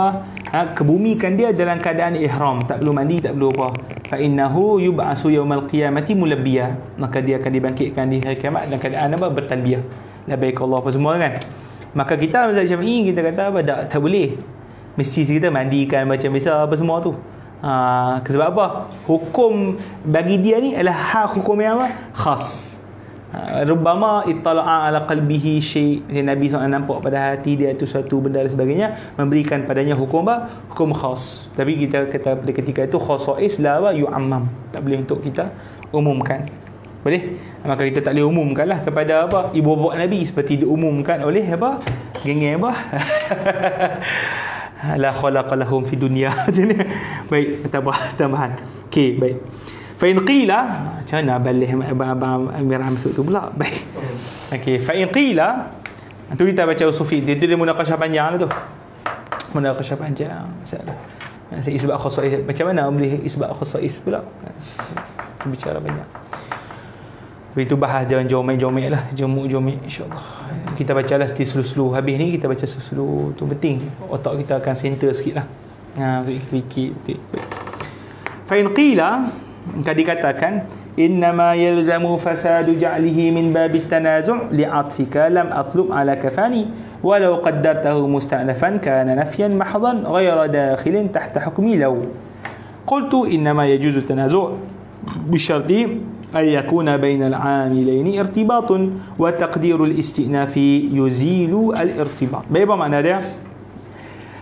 kebumikan dia dalam keadaan ihram, tak perlu mandi, tak perlu apa. Fa innahu yub'asu yaumal qiyamati mulabbiya. Maka dia akan dibangkitkan di hari kiamat dalam keadaan bertalbiyah. Labbaik Allah apa semua kan. Maka kita mazhab Syafi'i kita kata tak boleh. Mesti kita mandikan macam biasa apa semua tu. Sebab apa? Hukum bagi dia ni adalah hak hukum yang khas. Rubbama ittala'a ala qalbihi syai'. Nabi SAW nampak pada hati dia itu suatu benda dan sebagainya, memberikan padanya hukum khas. Tapi kita kata pada ketika itu khasa'is la yu'ammam. Tak boleh untuk kita umumkan. Boleh? Maka kita tak boleh umumkanlah kepada ibu bapa Nabi seperti diumumkan oleh geng-geng la khalaqa lahum fi dunya. Baik, tambahan. Okey, baik. Fa in qila, macam mana balik abang Amir masuk tu pula. Baik. Okey, fa in qila, tu kita baca usufi, dia munaqashah panjang lah tu. Munaqashah panjang masalah. Isbat khasais, macam mana boleh isbat khasais pula? Bicara banyak. Itu bahas jangan jomik-jomik lah, jomik insya-Allah. Kita bacalah slow-slow. Habis ni kita baca slow-slow. Tu penting. Otak kita akan center sikitlah. Kita fikir. Fa in qila, tadi katakan innama yalzamu fasadu ja'lihi min babit tanazu' li'atfika lam atlub ala kafani walau qaddartahu musta'nafan kana nafyan mahdhan ghayra dakhilin tahta hukmi law. Qultu innama yajuzu tanazu' bisharti أن يكون بين العاملين ارتباط وتقدير الاستئناف يزيل الارتباط. Apa makna dia?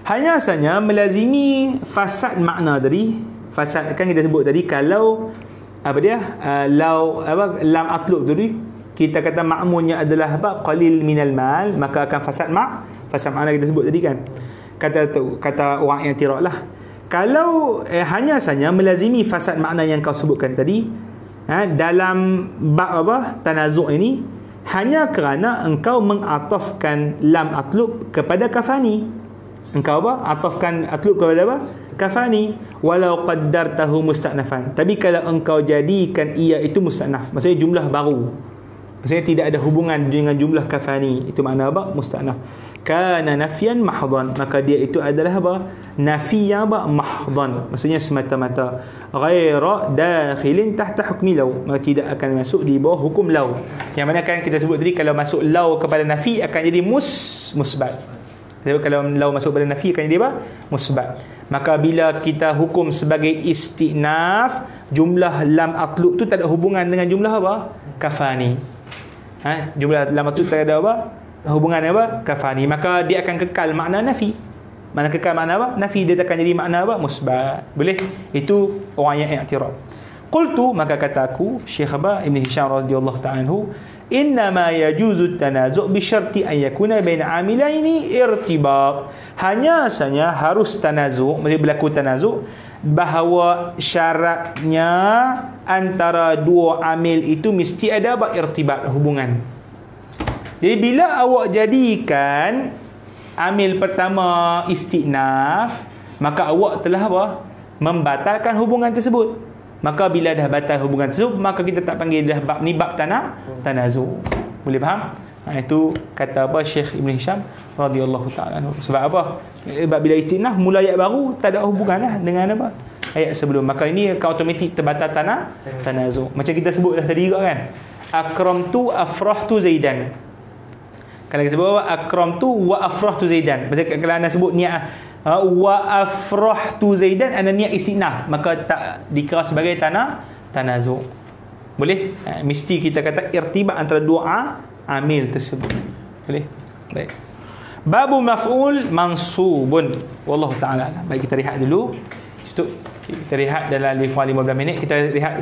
Hanya saja melazimi fasad makna tadi. Fasad kan kita sebut tadi, kalau lam atlub tadi kita kata makmunnya adalah qalil minal mal, maka akan fasad makna kita sebut tadi kan. Kata orang yang tirak lah. Kalau hanya saja melazimi fasad makna yang kau sebutkan tadi, dalam bab tanazu' ini, hanya kerana engkau mengatafkan lam atlub kepada kafani. Engkau atafkan atlub kepada kafani, walau qaddartahu musta'nafan. Tapi kalau engkau jadikan ia itu musta'naf, maksudnya jumlah baru, maksudnya tidak ada hubungan dengan jumlah kafani, itu makna musta'naf. Kana nafyan mahdhan, maka dia itu adalah nafi yang mahdhan, maksudnya semata-mata. Ghaira dakhilin tahta hukmi law, maka tidak akan masuk di bawah hukum law. Yang mana kan kita sebut tadi, kalau masuk law kepada nafi akan jadi musbat. Kalau law masuk pada nafi akan jadi musbat. Maka bila kita hukum sebagai istinaf, jumlah lam atlub tu tak ada hubungan dengan jumlah kafani. Jumlah lam atlub tak ada hubungan kafani, maka dia akan kekal makna nafi. Mana kekal makna nafi, dia akan jadi makna musbat. Boleh? Itu orang yang i'tiraf. Qultu, maka kataku Syekh Ibn Hisham radhiyallahu ta'ala anhu, innama yajuzu tanazu' bi syarti an yakuna baina amilaini irtibat. Hanya saja harus tanazu', maksudnya berlaku tanazu', bahawa syaratnya antara dua amil itu mesti ada irtibat, hubungan. Jadi bila awak jadikan amil pertama istinaf, maka awak telah membatalkan hubungan tersebut. Maka bila dah batal hubungan tersebut, maka kita tak panggil dah bab ni bab tanazu. Boleh faham? Itu kata Syekh Ibn Hisham radhiyallahu ta'ala anhu. Sebab apa? Sebab bila istinaf mula ayat baru, tak ada hubungan dengan ayat sebelum. Maka ini automatik terbatal tanazu. Macam kita sebut dah tadi juga kan, akramtu afrahtu zaidan. Kalau kita sebut akramtu wa afrahtu zaidan, maksudnya kalau anda sebut niat wa afrahtu zaidan, anda niat istinaf, maka tak dikira sebagai tanazu. Boleh? Mesti kita kata irtibat antara dua amil tersebut. Boleh? Baik. Babu maf'ul mansubun. Wallahu ta'ala. Baik, kita rehat dulu. Kita rehat dalam 15 minit. Kita rehat